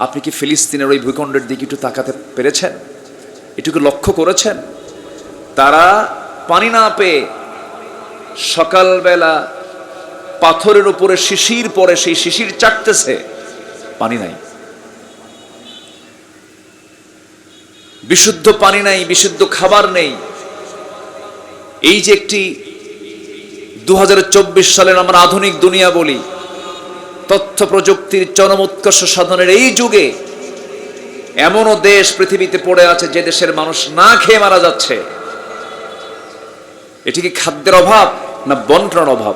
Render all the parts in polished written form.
আপনি কি ফিলিস্তিনের ওই ভূখণ্ডের দিকে একটু তাকাতে পেরেছেন? এটুকু লক্ষ্য করেছেন? তারা পানি না পেয়ে সকালবেলা পাথরের উপরে শিশির পরে সেই শিশির চাটতেছে, পানি নাই, বিশুদ্ধ পানি নাই, বিশুদ্ধ খাবার নেই। এই যে একটি 2024 সালের আমরা আধুনিক দুনিয়া বলি, তথ্য প্রযুক্তির চরম উৎকর্ষ সাধনের এই যুগে এমনও দেশ পৃথিবীতে পড়ে আছে যে দেশের মানুষ না খেয়ে মারা যাচ্ছে। এটি কি খাদ্যের অভাব না বন্টনের অভাব?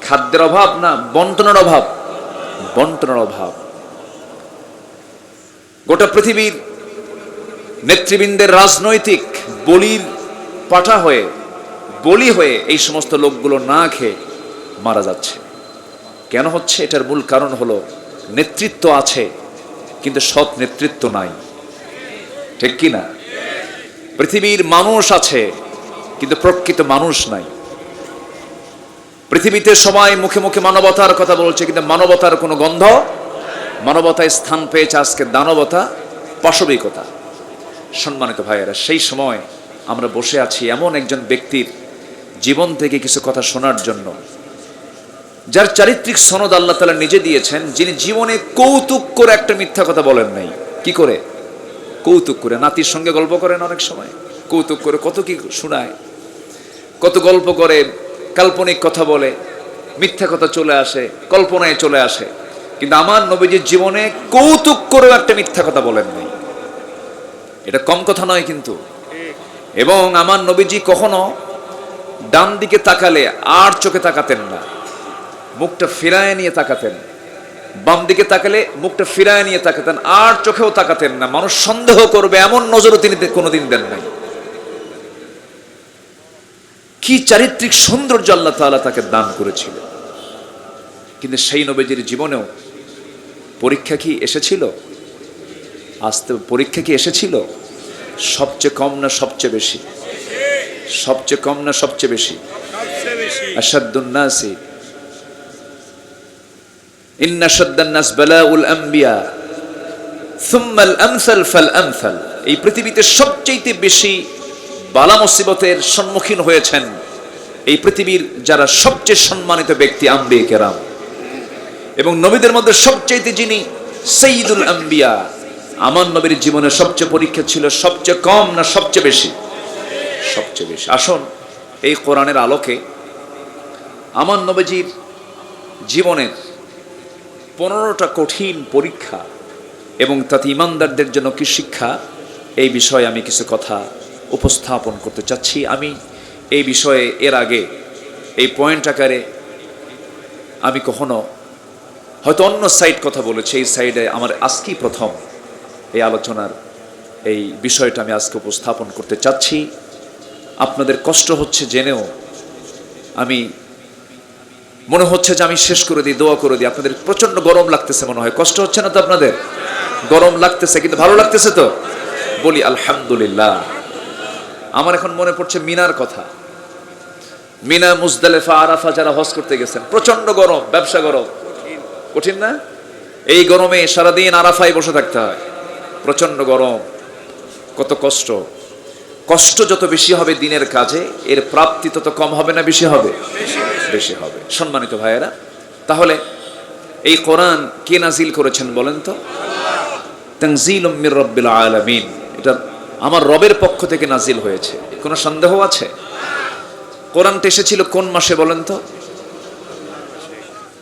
খাদ্যের অভাব না বন্টনের অভাব? বন্টনের অভাব। গোটা পৃথিবীর নেতৃবৃন্দের রাজনৈতিক বলির পাঠা হয়ে, বলি হয়ে এই সমস্ত লোকগুলো না খেয়ে মারা যাচ্ছে। কেন হচ্ছে? এটার মূল কারণ হলো নেতৃত্ব আছে কিন্তু সৎ নেতৃত্ব নাই। ঠিক কি না? পৃথিবীর মানুষ আছে কিন্তু প্রকৃত মানুষ নাই। পৃথিবীতে সবাই মুখে মুখে মানবতার কথা বলছে কিন্তু মানবতার কোনো গন্ধ, মানবতায় স্থান পেয়েছে আজকে দানবতা, পাশবিকতা। সম্মানিত ভাইয়েরা, সেই সময় আমরা বসে আছি এমন একজন ব্যক্তির জীবন থেকে কিছু কথা শোনার জন্য, যার চারিত্রিক সনদ আল্লাহ তাআলা নিজে দিয়েছেন, যিনি জীবনে কৌতুক করে একটা মিথ্যা কথা বলেন নাই। কি করে? কৌতুক করে। নাতির সঙ্গে গল্প করেন, অনেক সময় কৌতুক করে কত কি শোনায়, কত গল্প করে, কাল্পনিক কথা বলে, মিথ্যা কথা চলে আসে, কল্পনায় চলে আসে। কিন্তু আমার নবীজির জীবনে কৌতুক করেও একটা মিথ্যা কথা বলেন নাই। এটা কম কথা নয় কিন্তু। এবং আমার নবীজি কখনো ডান দিকে তাকালে আর চোখে তাকাতেন না, মুখটা ফিরায় নিয়ে তাকাতেন। বাম দিকে তাকালে মুখটা ফিরায় নিয়ে তাকাতেন, আর চোখেও তাকাতেন না। মানুষ সন্দেহ করবে এমন নজরও তিনি কোনোদিন দেন নাই। কি চারিত্রিক সৌন্দর্য আল্লাহ তাআলা তাকে দান করেছিল। কিন্তু সেই নবীজির জীবনেও পরীক্ষা কি এসেছিল? আসতে পরীক্ষা কি এসেছিল? সবচেয়ে কম না সবচেয়ে বেশি? সবচেয়ে কম না সবচেয়ে বেশি? আশাদ্দুন নাসি ইন্না শাদ্দান নাস বালাউল আম্বিয়া সুম্মাল আমসাল ফাল আমসাল। এই পৃথিবীতে সবচেয়ে বেশি বালা মুসিবতের সম্মুখীন হয়েছেন এই পৃথিবীর যারা সবচেয়ে সম্মানিত ব্যক্তি, আম্বিয়া কেরাম। এবং নবীদের মধ্যে সবচেয়ে যিনি সাইয়্যিদুল আম্বিয়া, আমার নবীর জীবনে সবচেয়ে পরীক্ষা ছিল সবচেয়ে কম না সবচেয়ে বেশি? সবচেয়ে বেশি। আসুন এই কোরআনের আলোকে আমার নবীজির জীবনের 15টা কঠিন পরীক্ষা এবং তাতে ইমানদারদের জন্য কি শিক্ষা, এই বিষয়ে আমি কিছু কথা উপস্থাপন করতে চাচ্ছি। আমি এই বিষয়ে এর আগে এই পয়েন্ট আকারে আমি কখনো হয়তো অন্য সাইড কথা বলেছি, এই সাইডে আমার আজকেই প্রথম এই আলোচনার এই বিষয়টা আমি আজকে উপস্থাপন করতে চাচ্ছি। আপনাদের কষ্ট হচ্ছে জেনেও আমি মনে হচ্ছে যে আমি শেষ করে দিই, দোয়া করে দিই। আপনাদের প্রচন্ড গরম লাগতেছে মনে হয়, কষ্ট হচ্ছে না তো? আপনাদের গরম লাগতেছে কিন্তু ভালো লাগতেছে তো? বলি আলহামদুলিল্লাহ। আমার এখন মনে পড়ছে মিনার কথা। মিনা, মুজদালিফা, আরাফা যারা হজ করতে গেছেন, প্রচন্ড গরম, ব্যবসা গরম, কঠিন না? এই গরমে সারাদিন আরাফায় বসে থাকতে হয়, প্রচন্ড গরম, কত কষ্ট। কষ্ট যত বেশি হবে দিনের কাজে, এর প্রাপ্তি তত কম হবে না বেশি হবে? বেশি হবে। সম্মানিত ভাইয়েরা, তাহলে এই কোরআন কে নাজিল করেছেন বলেন তো? তানজিলুম মির রাব্বিল আলামিন। এটা আমার রবের পক্ষ থেকে নাজিল হয়েছে, কোনো সন্দেহ আছে? কোরআনটা এসেছিল কোন মাসে বলেন তো?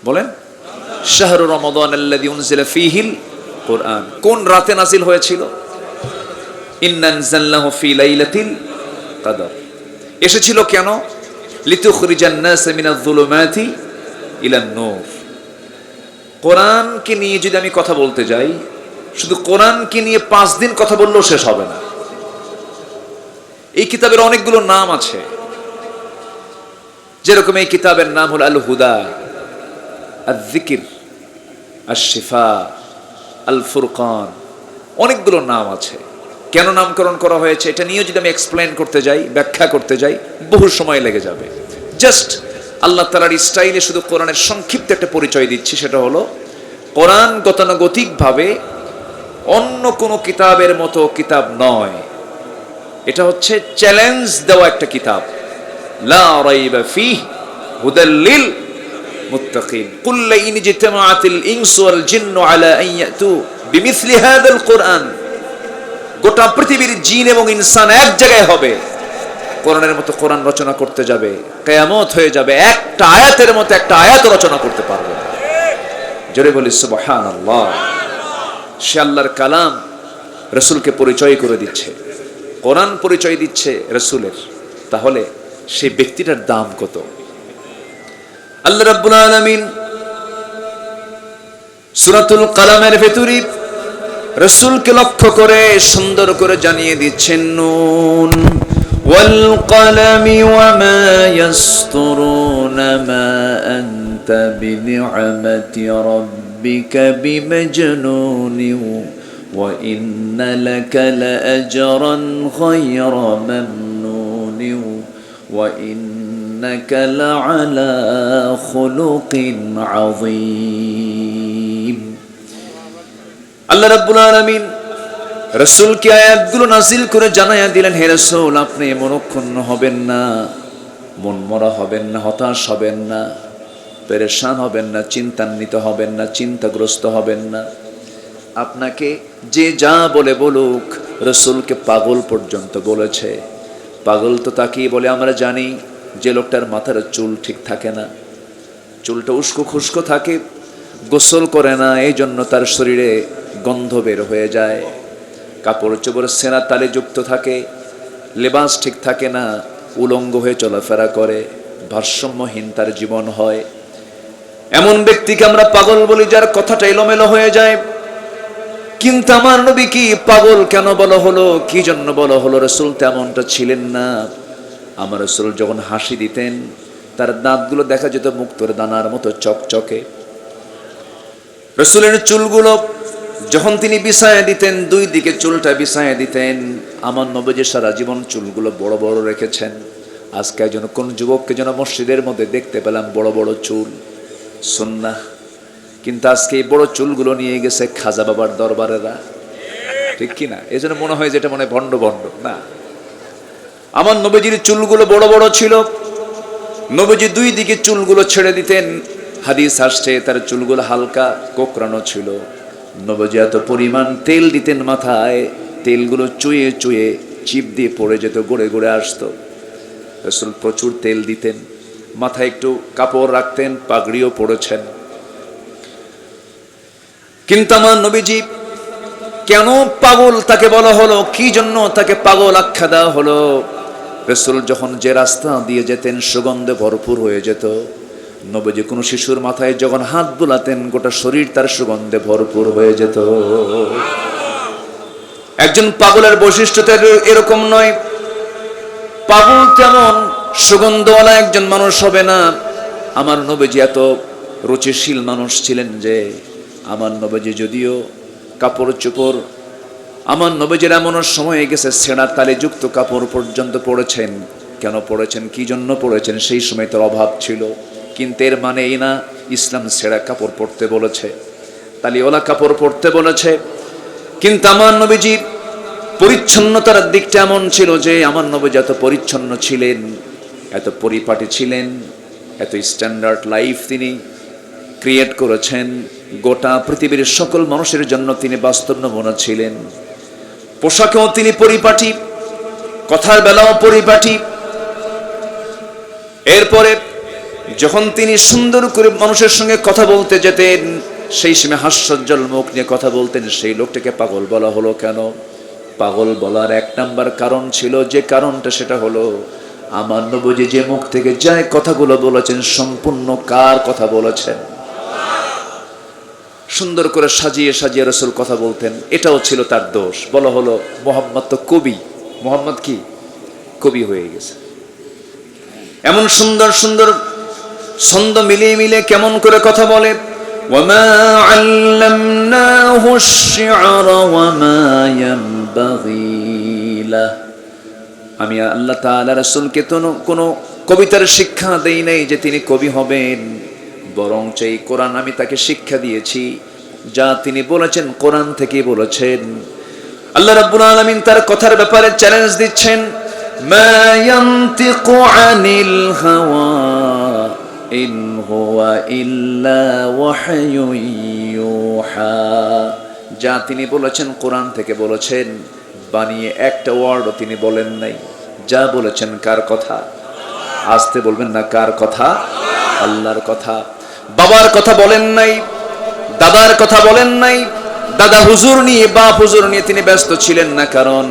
বলেন। শাহরু রমাদান আল্লাযী উনজিলা ফীহিল কোরআন। কোন রাতে নাজিল হয়েছিল? ইন্না আনজালনাহু ফী লাইলাতিল কদর। এসেছিল কেন? লিতুখরিজান নাস মিনাজ যুলুমাতি ইলান নূর। কোরআনকে নিয়ে যদি আমি কথা বলতে যাই, শুধু কোরআনকে নিয়ে 5 দিন কথা বললেও শেষ হবে না। এই কিতাবের অনেকগুলো নাম আছে, যেরকম এই কিতাবের নাম হল আল হুদা, আয-যিকর, আশ-শিফা, আল ফুরকান, অনেকগুলো নাম আছে। কেন নামকরণ করা হয়েছে এটা নিয়ে যদি আমি এক্সপ্লেন করতে যাই, ব্যাখ্যা করতে যাই, বহু সময় লেগে যাবে। জাস্ট আল্লাহ তাআলার স্টাইলে শুধু কোরআনের সংক্ষিপ্ত একটা পরিচয় দিচ্ছি, সেটা হলো কোরআন গতানুগতিকভাবে অন্য কোনো কিতাবের মতো কিতাব নয়। এটা হচ্ছে চ্যালেঞ্জ দেওয়া একটা কিতাব। লা রাইবা ফীহি হুদাল লিল মুত্তাকিন। কুল ইন ইজতামাআতিল ইনসু ওয়াল জিন্নু আলা আন ইয়াতু বিমিসলি হাযাল কুরআন। গোটা পৃথিবীর জিন এবং ইনসান এক জায়গায় হবে, কোরআনের মতো কোরআন রচনা করতে যাবে, কিয়ামত হয়ে যাবে, একটা আয়াতের মতো একটা আয়াত রচনা করতে পারবে না। জোরে বলি সুবহানাল্লাহ। সে আল্লাহর কালাম রাসূলকে পরিচয় করে দিচ্ছে, কোরআন পরিচয় দিচ্ছে রাসূলের। তাহলে সেই ব্যক্তিটার দাম কত? আল্লাহ রাব্বুল আলামিন সূরাতুল কালামের ভেতরে রাসূলকে লক্ষ্য করে সুন্দর করে জানিয়ে দিচ্ছেন, নুন ওয়াল কলামি ওয়া মা ইয়াসতুরুনা মা আনতা বিনি'মাতি রাব্বিকা বিমাজনুন ওয়া ইন্না লাকা লাআজরান গায়রা মামনুন ওয়া ইন্নাকা লাআলা খুলুকিন আযীম। আল্লাহ রাব্বুল আলামিন রাসূলকে আয়াতগুলো নাযিল করে জানায়া দিলেন, হে রাসূল, আপনি মনক্ষুণ্ণ হবেন না, মনমরা হবেন না, হতাশ হবেন না, পেরেশান হবেন না, চিন্তান্বিত হবেন না, চিন্তাগ্রস্ত হবেন না। আপনাকে যে যা বলে বলুক, রাসূলকে পাগল পর্যন্ত বলেছে। পাগল তো তাকেই বলে আমরা জানি যে লোকটার মাথার চুল ঠিক থাকে না, চুলটা উস্কো খুস্কো থাকে, গোসল করে না, এই জন্য তার শরীরে গন্ধ বের হয়ে যায়, কাপড় চোপড় সেনা তালে যুক্ত থাকে, লেবাস ঠিক থাকে না, উলঙ্গ হয়ে চলাফেরা করে, ভারসাম্যহীন তার জীবন হয়। এমন ব্যক্তিকে আমরা পাগল বলি, যার কথাটা এলোমেলো হয়ে যায়। কিন্তু আমার নবী কি পাগল কেন বলা হলো, কি জন্য বলা হলো? রাসূল তেমনটা ছিলেন না। আমার রাসূল যখন হাসি দিতেন, তার দাঁতগুলো দেখা যেত মুক্তোর দানার মতো চকচকে। রাসূলের চুলগুলো যখন তিনি বিছায়া দিতেন, দুই দিকে চুলটা বিছায়া দিতেন। আমার নবী সারা জীবন চুলগুলো বড় বড় রেখেছেন। আজকে যেন কোন যুবককে যেন মসজিদের মধ্যে দেখতে পেলাম বড় বড় চুল, সুন্নাহ। কিন্তু আজকে এই বড় চুলগুলো নিয়ে গেছে খাজা বাবার দরবারেরা, ঠিক কিনা? এই জন্য মনে হয় যে এটা মনে ভণ্ড ভণ্ড না। আমার নবীজির চুলগুলো বড় বড় ছিল। নবীজি দুই দিকে চুলগুলো ছেড়ে দিতেন। হাদিস আসছে তার চুলগুলো হালকা কোকড়ানো ছিল। নবীজি এত পরিমাণ তেল দিতেন মাথায়, তেলগুলো চুয়ে চুয়ে চিপ দিয়ে পড়ে যেত, গড়ে গড়ে আসতো। রাসূল প্রচুর তেল দিতেন, মাথায় একটু কাপড় রাখতেন, পাগড়িও পড়েছেন। কিন্তু আমার নবীজি কেন পাগল তাকে বলা হলো, কি জন্য তাকে পাগল আখ্যা দেওয়া হলো? রাসূল যখন যে রাস্তা দিয়ে যেতেন সুগন্ধে ভরপুর হয়ে যেত। নবীজি কোনো শিশুর মাথায় যখন হাত বুলাতেন, গোটা শরীর তার সুগন্ধে ভরপুর হয়ে যেত। একজন পাগলের বৈশিষ্ট্য এরকম নয়। পাগল তেমন সুগন্ধওয়ালা একজন মানুষ হবে না। আমার নবীজি এত রুচিশীল মানুষ ছিলেন যে আমার নবীজি যদিও কাপড় চোপড়, আমার নবীজির এমন সময় গেছে ছেঁড়া তালে যুক্ত কাপড় পর্যন্ত পড়েছেন। কেন পড়েছেন, কি জন্য পড়েছেন? সেই সময় তার অভাব ছিল। কিন্তু এর মানে এই না ইসলাম ছেঁড়া কাপড় পরতে বলেছে, তালিওয়ালা কাপড় পরতে বলেছে। কিন্তু আমার নবীজির পরিচ্ছন্নতার দিকটা এমন ছিল যে আমার নবীজি এত পরিচ্ছন্ন ছিলেন, এত পরিপাটি ছিলেন, এত স্ট্যান্ডার্ড লাইফ তিনি ক্রিয়েট করেছেন। গোটা পৃথিবীর সকল মানুষের জন্য তিনি বাস্তব নমুনা ছিলেন। পোশাকেও তিনি পরিপাটি, কথার বেলাও পরিপাটি। এরপরে যখন তিনি সুন্দর করে মানুষের সঙ্গে কথা বলতে যেতেন, সেই সময় হাস্যোজ্জ্বল মুখ নিয়ে কথা বলতেন। সেই লোকটাকে পাগল বলা হলো কেন? পাগল বলার এক নাম্বার কারণ ছিল, যে কারণটা সেটা হলো আমার নবীজি যে মুখ থেকে যায় কথাগুলো বলেছেন সম্পূর্ণ কার কথা বলেছেন। সুন্দর করে সাজিয়ে সাজিয়ে রাসূল কথা বলতেন, এটাও ছিল তার দোষ। বলা হলো মুহাম্মদ তো কবি। মুহাম্মদ কি কবি হয়ে গেছে? এমন সুন্দর সুন্দর ছন্দ মিলিয়ে মিলে কেমন করে কথা বলে। ওয়ামা আল্লামনাহু আশ-শি'রা ওয়ামা ইয়ানবাগী লা। আমি আল্লাহ তাআলা রাসূলকে কোনো কবিতার শিক্ষা দেই নাই যে তিনি কবি হবেন, বরং এই কোরআন আমি তাকে শিক্ষা দিয়েছি যা তিনি বলেছেন কোরআন থেকে বলেছেন। আল্লাহ রাব্বুল আলামিন তার কথার ব্যাপারে চ্যালেঞ্জ দিচ্ছেন, মা ইয়ানতিকু আনিল হাওয়া ইন হুয়া ইল্লা ওয়াহয়ুন ইউহা। যা তিনি বলেছেন কোরআন থেকে বলেছেন, বানিয়ে একটা ওয়ার্ডও তিনি বলেন নাই। যা বলেছেন কার কথা? আসতে বলবেন না, কার কথা? আল্লাহর কথা। বাবার কথা বলেন নাই, দাদার কথা বলেন নাই। দাদা হুজুর নিয়ে, বাপ হুজুর নিয়ে তিনি ব্যস্ত ছিলেন না, কারণ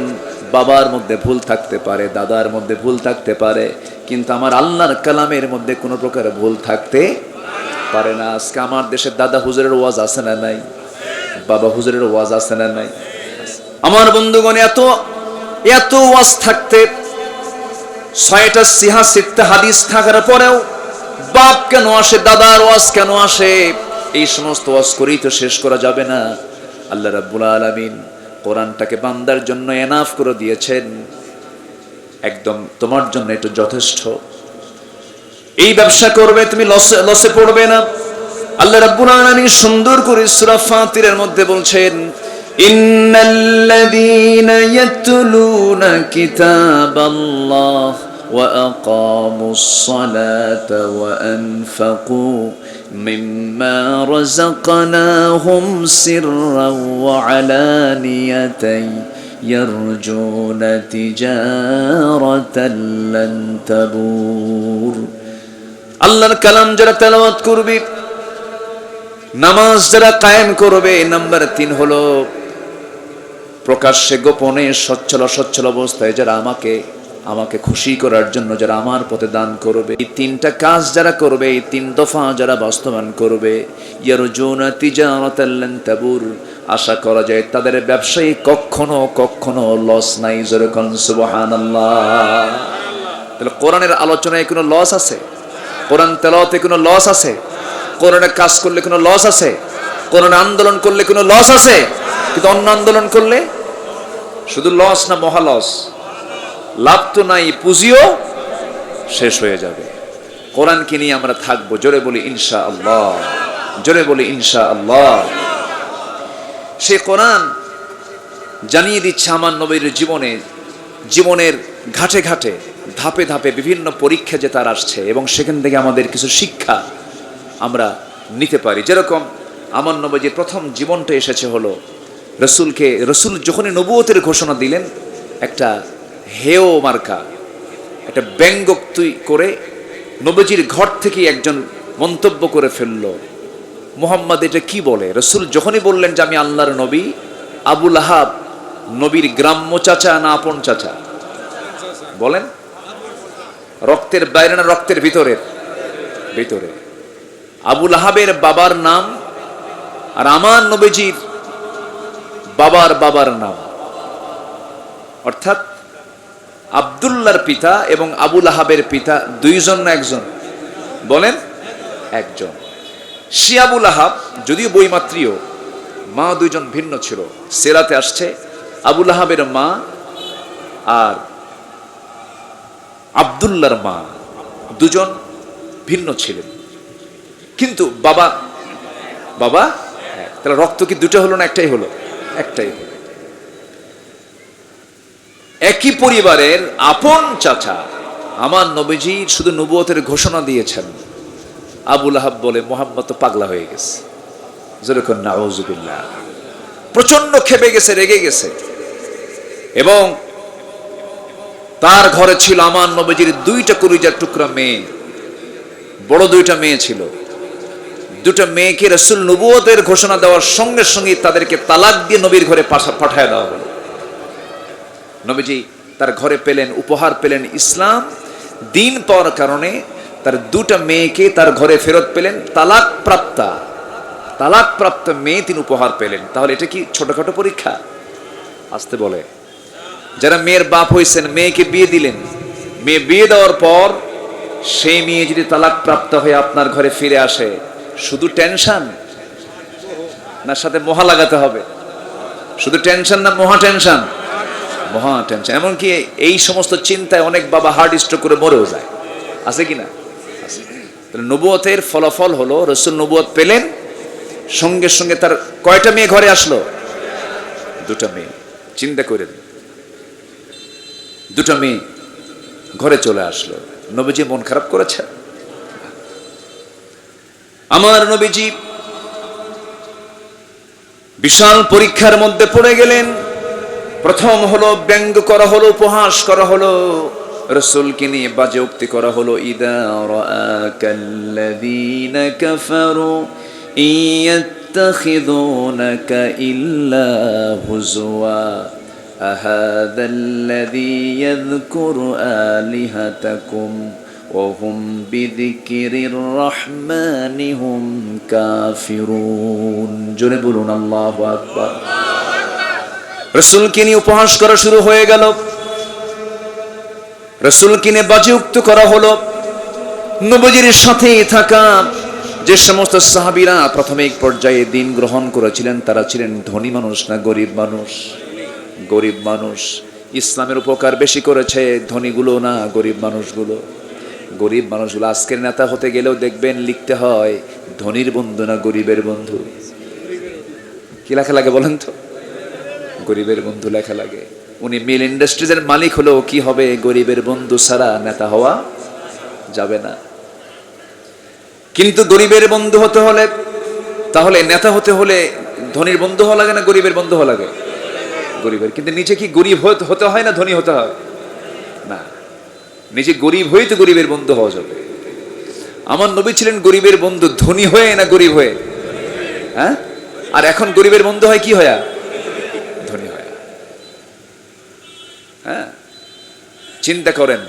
বাবার মধ্যে ভুল থাকতে পারে, দাদার মধ্যে ভুল থাকতে পারে, কিন্তু আমার আল্লাহর কালামের মধ্যে কোনো প্রকার ভুল থাকতে পারে না। আজকে আমার দেশের দাদা হুজুরের ওয়াজ আছে না নাই? বাবা হুজুরের ওয়াজ আছে না নাই? আমার বন্ধুগণ, এত এত ওয়াজ থাকতে, 6টা সিহা সিত্তা হাদিস থাকার পরেও বাপ কেন আসে, দাদার ওয়াজ কেন আসে? এই সমস্ত ওয়াজ করেই তো শেষ করা যাবে না। আল্লাহ রাব্বুল আলামিন কোরআনটাকে বান্দার জন্য এনাফ করে দিয়েছেন, একদম তোমার জন্য এটা যথেষ্ট। এই ব্যবসা করবে, তুমি লসে পড়বে না। আল্লাহ রাব্বুল আলামিন সুন্দর করে সূরা ফাতিরের মধ্যে বলছেন, ইন্নাল্লাযীনা ইয়াতলুনা কিতাবাল্লাহ ওয়া আকামুস সালাতা ওয়া আনফাকু মিম্মা রাযাকনাহুম সিররান ওয়া আলানিয়াতান ইয়ারজুনা তিজারাতান লান তাবুর। আল্লাহর কালাম যারা তেলাওয়াত করবে, নামাজ যারা কায়েম করবে, নাম্বার 3 হলো প্রকাশ্যে গোপনে সচ্ছল অসচ্ছল অবস্থায় যারা আমাকে খুশি করার জন্য যারা আমার পথে দান করবে, এই 3টা কাজ যারা করবে, এই 3 দফা যারা বাস্তবায়ন করবে, ইয়ারজুনা তিজারাতান লান তাবুর, আশা করা যায় তাদের ব্যবসায়ী কখনো লস নাই। যেরকম সুবহানাল্লাহ। তাহলে কোরআনের আলোচনায় কোনো লস আছে? কোরআন তেলাওয়াতে কোনো লস আছে? কোরআনে কাজ করলে কোনো লস আছে? কোরআনে আন্দোলন করলে কোনো লস আছে? কিন্তু অন্য আন্দোলন করলে শুধু লস না, মহা লস। লাভ তো নাই, পুঁজিও শেষ হয়ে যাবে। কোরআনকে নিয়ে আমরা থাকবো। জোরে বলি ইনশাআল্লাহ, জোরে বলি ইনশাআল্লাহ। সে কোরআন জানিয়ে দিচ্ছে আমার নবীর জীবনের ঘাটে ঘাটে, ধাপে ধাপে বিভিন্ন পরীক্ষা যে তার আসছে, এবং সেখান থেকে আমাদের কিছু শিক্ষা আমরা নিতে পারি। যেরকম আমার নবীর প্রথম জীবনটা এসেছে হলো রসুল যখনই নবুয়তের ঘোষণা দিলেন, একটা হেয় মার্কা, একটা ব্যঙ্গোক্তি করে নবীজির ঘর থেকে একজন মন্তব্য করে ফেলল, মুহাম্মদ এটা কি বলে? রসুল যখনই বললেন যে আমি আল্লাহর নবী, আবু লাহাব নবীর গ্রাম্য চাচা না আপন চাচা? বলেন, রক্তের বাইরে না রক্তের ভিতরে? আবু লাহাবের বাবার নাম আর আমার নবীজির বাবার নাম, অর্থাৎ আব্দুল্লাহর পিতা এবং আবু লাহাবের পিতা দুইজন না একজন? বলেন, একজন। সে আবু লাহাব যদিও বৈমাত্রীয়, মা দুইজন ভিন্ন ছিল। সিরাতে আসছে আবু লাহাবের মা আর আব্দুল্লাহর মা দুজন ভিন্ন ছিলেন, কিন্তু বাবা তাহলে রক্ত কি দুটো হলো না একটাই হলো? একটাই হলো। একই পরিবারের আপন চাচা আমার নবীজি শুধু নবুয়তের ঘোষণা দিয়েছেন। আবু লাহাব বলে মুহাম্মদ তো পাগলা হয়ে গেছে। যেরকম নাউজুবিল্লাহ, প্রচন্ড ক্ষেপে গেছে, রেগে গেছে। এবং তার ঘরে ছিল আমার নবীজির 2টা কলিজার টুকরা মেয়ে, বড় 2টা মেয়ে ছিল। 2টা মেয়েকে রাসূল নবুয়তের ঘোষণা দেওয়ার সঙ্গে সঙ্গে তাদেরকে তালাক দিয়ে নবীর ঘরে পাঠায় দেওয়া হলো। নবীজি তার ঘরে পেলেন, উপহার পেলেন ইসলাম, দিন পাওয়ার কারণে তার 2টা মেয়েকে তার ঘরে ফেরত পেলেন। তালাক প্রাপ্ত মেয়ে তিনি উপহার পেলেন। তাহলে এটা কি ছোটখাটো পরীক্ষা? আসতে বলে, যারা মেয়ের বাপ হয়েছেন, মেয়েকে বিয়ে দিলেন, মেয়ে বিয়ে দেওয়ার পর সেই মেয়ে যদি তালাক প্রাপ্ত হয়ে আপনার ঘরে ফিরে আসে, শুধু টেনশন না সাথে মহা লাগাতে হবে? শুধু টেনশন না মহা টেনশন? মহা টেনশন। এমনকি এই সমস্ত চিন্তায় অনেক বাবা হার্ট স্ট্রোক করে মরেও যায়, আছে কিনা? নবুয়তের ফলাফল হলো রসুল নবুয়ত পেলেন, সঙ্গে সঙ্গে তার কয়টা মেয়ে ঘরে আসলো? দুটা মেয়ে। চিন্তা করেন, দুটা মেয়ে ঘরে চলে আসলো। নবীজি মন খারাপ করেছে? আমার নবীজি বিশাল পরীক্ষার মধ্যে পড়ে গেলেন। প্রথম হলো ব্যঙ্গ করা হলো, উপহাস করা হলো, রাসূলকে নিয়ে বাজে উক্তি করা হলো। ইদা রাআকাল্লাযীনা কাফারু ইয়াত্তাখিযুনাকা ইল্লা হুজওয়া আহাযাল্লাযী ইয়াযকুরু আলিহাতাকুম ওয়া হুম বিযিকরির রাহমানি হুম কাফিরুন। জোরে বলুন আল্লাহু আকবার। রাসূলকে নিয়ে উপহাস করা শুরু হয়ে গেল, রাসূলকে নিয়ে বাজে উক্তি করা হলো। নবীজির সাথে থাকা যে সমস্ত সাহাবীরা প্রাথমিক পর্যায়ে দিন গ্রহণ করেছিলেন তারা ছিলেন ধনী মানুষ না গরিব মানুষ? গরিব মানুষ। ইসলামের উপকার বেশি করেছে ধনীগুলো না গরিব মানুষগুলো? গরিব মানুষগুলো। আজকের নেতা হতে গেলেও দেখবেন লিখতে হয় ধনীর বন্ধু না গরিবের বন্ধু। কি লেখা লাগে বলেন তো? গরিবের বন্ধু লেখা লাগে। উনি মিল ইন্ডাস্ট্রিজের মালিক হলেও কি হবে, গরিবের বন্ধু ছাড়া নেতা হওয়া যাবে না। কিন্তু গরিবের বন্ধু হতে হলে, তাহলে নেতা হতে হলে ধনীর বন্ধু হওয়া লাগে না গরিবের বন্ধু হওয়া লাগে? গরিবের। কিন্তু নিজে কি গরিব হতে হয় না ধনী হতে হয়? না, নিজে গরিব হয়ে তো গরিবের বন্ধু হওয়া যাবে। আমার নবী ছিলেন গরিবের বন্ধু ধনী হয়ে না গরিব হয়ে? হ্যাঁ, আর এখন গরিবের বন্ধু হয় কি হয়া? ধনী হয়া। হ্যাঁ, চিন্তা করেন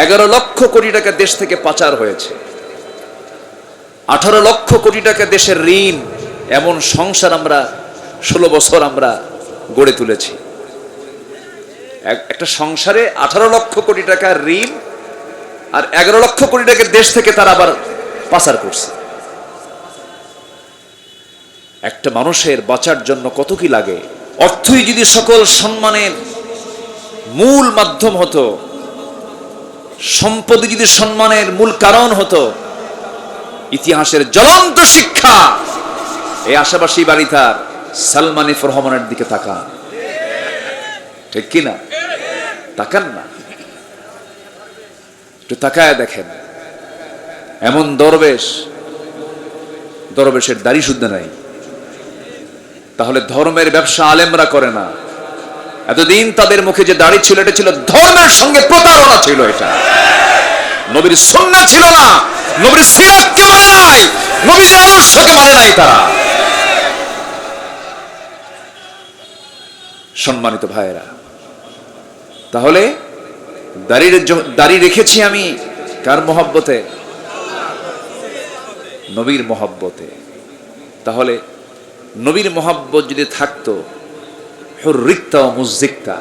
11 লক্ষ কোটি টাকা দেশ থেকে পাচার হয়েছে, 18 লক্ষ কোটি টাকা দেশের ঋণ। এমন সংসার আমরা 16 বছর আমরা গড়ে তুলেছি। একটা সংসারে 18 লক্ষ কোটি টাকা ঋণ আর 11 লক্ষ কোটি টাকা দেশ থেকে তারা আবার পাচার করছে। একটা মানুষের বাঁচার জন্য কত কি লাগে? অর্থই যদি সকল সম্মানের মূল মাধ্যম হতো, সম্পদ যদি সম্মানের মূল কারণ হতো, ইতিহাসের জ্বলন্ত শিক্ষা এই আশাবাসী বাড়িটার সালমান এফ রহমানের দিকে তাকান। ঠিক কিনা? তাকান না, একটু তাকায় দেখেন। এমন দরবেশের দাড়ি শুদ্ধ নাই। তাহলে ধর্মের ব্যবসা আলেমরা করে না। এতদিন তাদের মুখে যে দাড়ি ছিল এটা ছিল ধর্মের সঙ্গে প্রতারণা ছিল। এটা নবীর সুন্নাহ ছিল না, নবীর সিরাতকে মানে নাই, নবীর আদর্শকে মানে নাই তারা। সম্মানিত ভাইয়েরা, তাহলে দাড়ি রেখেছি আমি কার মহব্বতে? নবীর মহব্বতে। তাহলে নবীর মহব্বত যদি থাকতো, হুররিকতা ও মুযিকতা,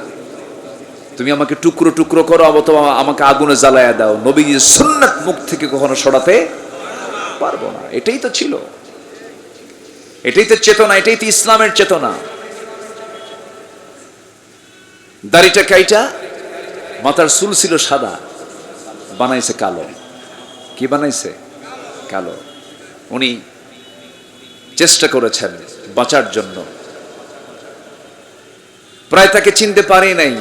তুমি আমাকে টুকরো টুকরো করো অথবা আমাকে আগুনে জ্বালায়া দাও, নবীর সুন্নাত মুখ থেকে কখনো সরাতে পারবো না। এটাই তো ছিল, এটাই তো চেতনা, এটাই তো ইসলামের চেতনা। দাড়িটা কাইটা মাথার চুল ছিল সাদা, বানাইছে কালো। কি বানাইছে? কালো। উনি চেষ্টা করেছেন বাঁচার জন্য, প্রায় তাকে চিনতে পারে নাই।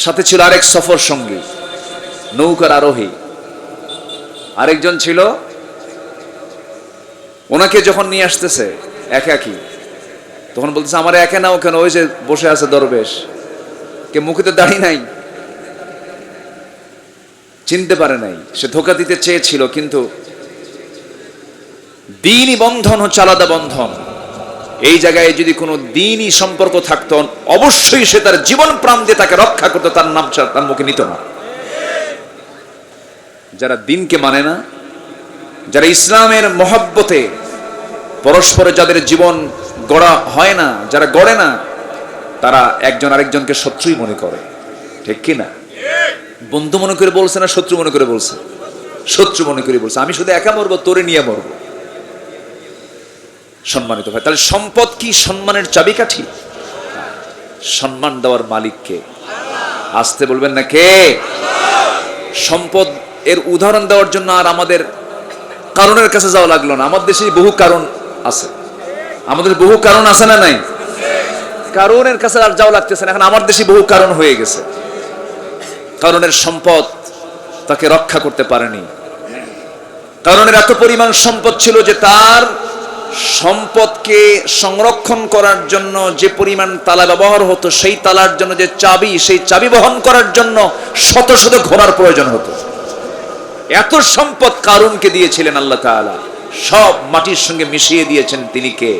সাথে ছিল আরেক সফর সঙ্গী, নৌকার আরোহী আরেকজন ছিল। ওনাকে যখন নিয়ে আসতেছে একাকি, তখন বলতেছে আমার একা নাও কেন, ওই যে বসে আছে দরবেশ, কে মুখে তো দাড়ি নাই। চিনতে পারে নাই। সে ধোঁকা দিতে চেয়েছিল, কিন্তু দ্বীনি বন্ধন হচ্ছে আলাদা বন্ধন। এই জায়গায় যদি কোনো দ্বীনি সম্পর্ক থাকতো, অবশ্যই সে তার জীবন প্রাণ দিয়ে তাকে রক্ষা করতো, তার নাম তার মুখে নিত না। যারা দ্বীনকে মানে না, যারা ইসলামের মহব্বতে পরস্পরে যাদের জীবন গড়া হয় না, যারা গড়ে না, তারা একজন আরেকজনকে শত্রুই মনে করে। ঠিক কি না? বন্ধু মনে করে বলছে না শত্রু মনে করে বলছে? শত্রু মনে করে বলছে, আমি শুধু একা মরবো, তোরে নিয়ে মরবো। সম্মানিত ভাই, তাহলে সম্পদ কি সম্মানের চাবিকাঠি? সম্মান দেওয়ার মালিক কে? আসতে বলবেন না কে? সম্পদ এর উদাহরণ দেওয়ার জন্য আর আমাদের কারণের কাছে যাওয়া লাগলো না। আমাদের দেশে বহু কারণ আছে, আমাদের বহু কারণ আছে না নাই? কারণের কাছে আর যাওয়া লাগতেছে না, এখন আমার দেশে বহু কারণ হয়ে গেছে। কারণের সম্পদ তাকে রক্ষা করতে পারেনি। কারণের এত পরিমাণ সম্পদ ছিল যে তার সম্পদকে সংরক্ষণ করার জন্য যে পরিমাণ তালা ব্যবহার হতো, সেই তালার জন্য যে চাবি, সেই চাবি বহন করার জন্য শত শত ঘোড়ার প্রয়োজন হতো। এত সম্পদ কারুনকে দিয়েছিলেন আল্লাহ তাআলা, সব মাটির সঙ্গে মিশিয়ে দিয়েছেন। তিনি কে?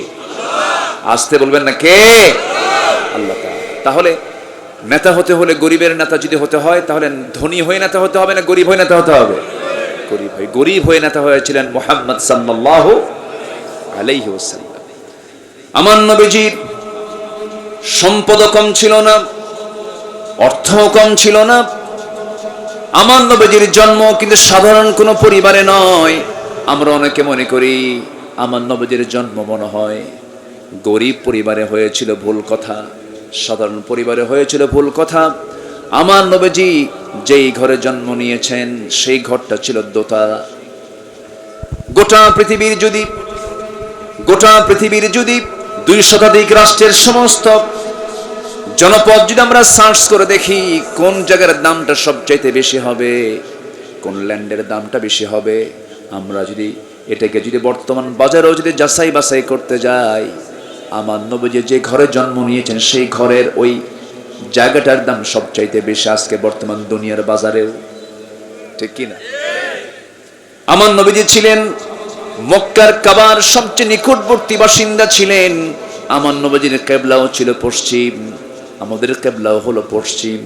আসতে বলবেন না, কে? আল্লাহ তাআলা। তাহলে নেতা হতে হলে, গরিবের নেতা যদি হতে হয়, তাহলে ধনী হয়ে নেতা হতে হবে না গরিব হয়ে নেতা হতে হবে? গরিব হয়ে নেতা হয়েছিলেন মুহাম্মদ সাল্লাল্লাহু আলাইহি ওয়াসাল্লাম। আমার নবীজির সম্পদ কম ছিল না, অর্থ কম ছিল না। আমার নবীজির জন্ম কিন্তু সাধারণ কোনো পরিবারে নয়। আমরা অনেকে মনে করি আমার নবীজির জন্ম মনে হয় গরিব পরিবারে হয়েছিল, ভুল কথা। সাধারণ পরিবারে হয়েছিল, ভুল কথা। আমার নবীজি যেই ঘরে জন্ম নিয়েছেন সেই ঘরটা ছিল দোতলা। গোটা পৃথিবীর যদি 2 শতাধিক রাষ্ট্রের সমস্ত জনপদ যদি আমরা সার্চ করে দেখি কোন জায়গার দামটা সবচাইতে বেশি হবে, কোন ল্যান্ডের দামটা বেশি হবে, আমরা যদি এটাকে যদি বর্তমান বাজারেও যদি যাচাই বাছাই করতে যাই, আমার নবীজি যে ঘরে জন্ম নিয়েছেন সেই ঘরের ওই জায়গাটার দাম সবচাইতে বেশি আজকে বর্তমান দুনিয়ার বাজারেও, ঠিক কিনা? আমার নবীজি ছিলেন মক্কার কাবার সবচেয়ে নিকটবর্তী বাসিন্দা ছিলেন। আমার নবীজির কিবলাও ছিল পশ্চিম, আমাদের কিবলাও হলো পশ্চিম।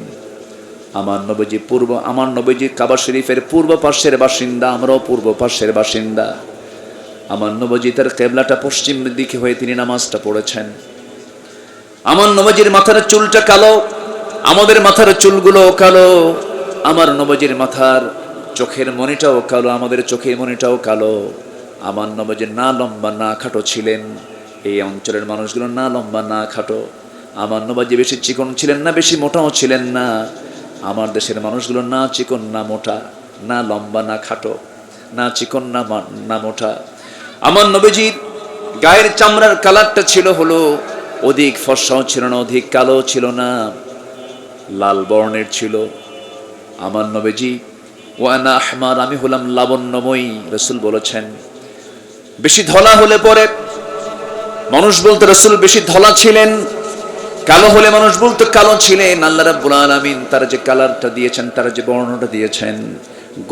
আমার নবীজি কাবা শরীফের পূর্ব পাশের বাসিন্দা, আমরাও পূর্ব পাশের বাসিন্দা। আমার নবীজি তার কিবলাটা পশ্চিম দিকে হয়ে তিনি নামাজটা পড়েছেন। আমার নবীজির মাথার চুলটা কালো, আমাদের মাথার চুলগুলো কালো। আমার নবীজির মাথার চোখের মণিটাও কালো, আমাদের চোখের মণিটাও কালো। আমার নবীজি না লম্বা না খাটো ছিলেন, এই অঞ্চলের মানুষগুলো না লম্বা না খাটো। আমার নবীজি বেশি চিকন ছিলেন না, বেশি মোটাও ছিলেন না। আমার দেশের মানুষগুলো না চিকন না মোটা, না লম্বা না খাটো, না চিকন না মোটা। আমার নবীজির গায়ের চামড়ার কালারটা ছিল হলো অধিক ফর্সাও ছিল না, অধিক কালো ছিল না, লাল বর্ণের ছিল। আমার নবীজি ওয়ানা আহমার, আমি হলাম লাবণ্যময়ী। রাসূল বলেছেন বেশি ধলা হলে পরে মানুষ বলতে রাসূল বেশি ধলা ছিলেন, কালো হলে মানুষ বলতে কালো ছিলেন। আল্লাহ রাব্বুল আলামিন তার যে কালারটা দিয়েছেন, তার যে বর্ণটা দিয়েছেন,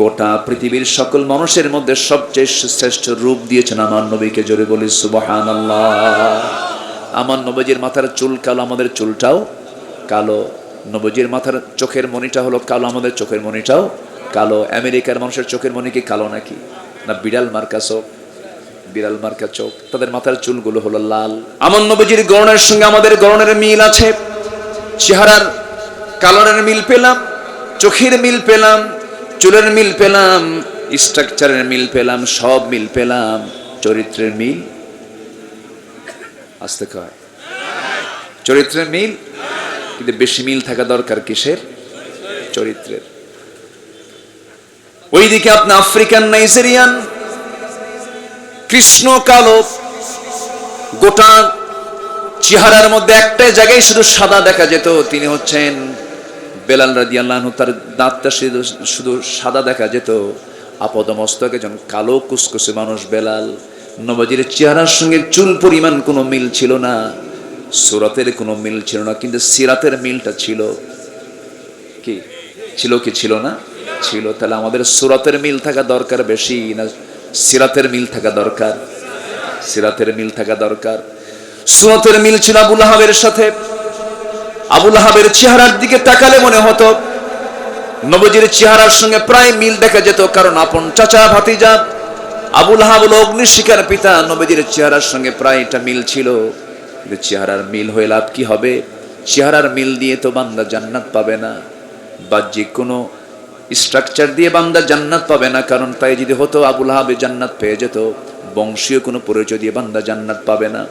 গোটা পৃথিবীর সকল মানুষের মধ্যে সবচেয়ে শ্রেষ্ঠ রূপ দিয়েছেন আমার নবীকে। জোরে বলি সুবহানাল্লাহ। আমার নবীজির মাথার চুল কালো, আমাদের চুলটাও কালো। নবীজির মাথার চোখের মণিটা হলো কালো, আমাদের চোখের মণিটাও কালো। আমেরিকার মানুষের চোখের মণি কি কালো নাকি? না বিড়াল মার্কা চোখ, বিড়াল মার্কা চোখ। তাদের মাথার চুলগুলো হলো লাল। আমার নবীজির গড়নের সঙ্গে আমাদের গড়নের মিল আছে। চেহারার কালারের মিল পেলাম, চোখের মিল পেলাম, চুলের মিল পেলাম, স্ট্রাকচারের মিল পেলাম, সব মিল পেলাম। চরিত্রের মিল আসতে কয়, চরিত্রের মিল। কিন্তু বেশি মিল থাকা দরকার কিসের? চরিত্রের। ওইদিকে আপনি আফ্রিকান, নাইজেরিয়ান, কৃষ্ণ কালো, গোটা চেহারার মধ্যে একটাই জায়গায় শুধু সাদা দেখা যেত, তিনি হচ্ছেন বেলাল রাদিয়াল্লাহু আনহু। তার দাঁতটা শুধু সাদা দেখা যেত, আপাদমস্তক একজন কালো কুসকুসে মানুষ বেলাল। নবীজির চেহারার সঙ্গে চুল পরিমাণ কোনো মিল ছিল না, সুরাতের কোনো মিল ছিল না, কিন্তু সিরাতের মিলটা ছিল। কি ছিল? কি ছিল না? ছিল। তাহলে আমাদের সুরাতের মিল থাকা দরকার বেশি না সিরাতের মিল থাকা দরকার? সিরাতের মিল থাকা দরকার। সুরাতের মিল ছিল আবু লাহাবের সাথে। আবু লাহাবের চেহারার দিকে তাকালে মনে হতো নবীজির চেহারার সঙ্গে প্রায় মিল দেখা যেত, কারণ আপন চাচা ভাতিজা। আবু লাহাব হলো অগ্নিশিখার পিতা, নবীজির চেহারার সঙ্গে প্রায় এটা মিল ছিল। কিন্তু চেহারার মিল হয়ে লাভ কি হবে? চেহারার মিল দিয়ে তো বান্দা জান্নাত পাবে না, বাহ্যিক কোনো স্ট্রাকচার দিয়ে বান্দা জান্নাত পাবে না। কারণ তাই যদি হতো আবু লাহাবে জান্নাত পেয়ে যেত, বংশীয় কোনো পরিচয় দিয়ে বান্দা জান্নাত পাবে না।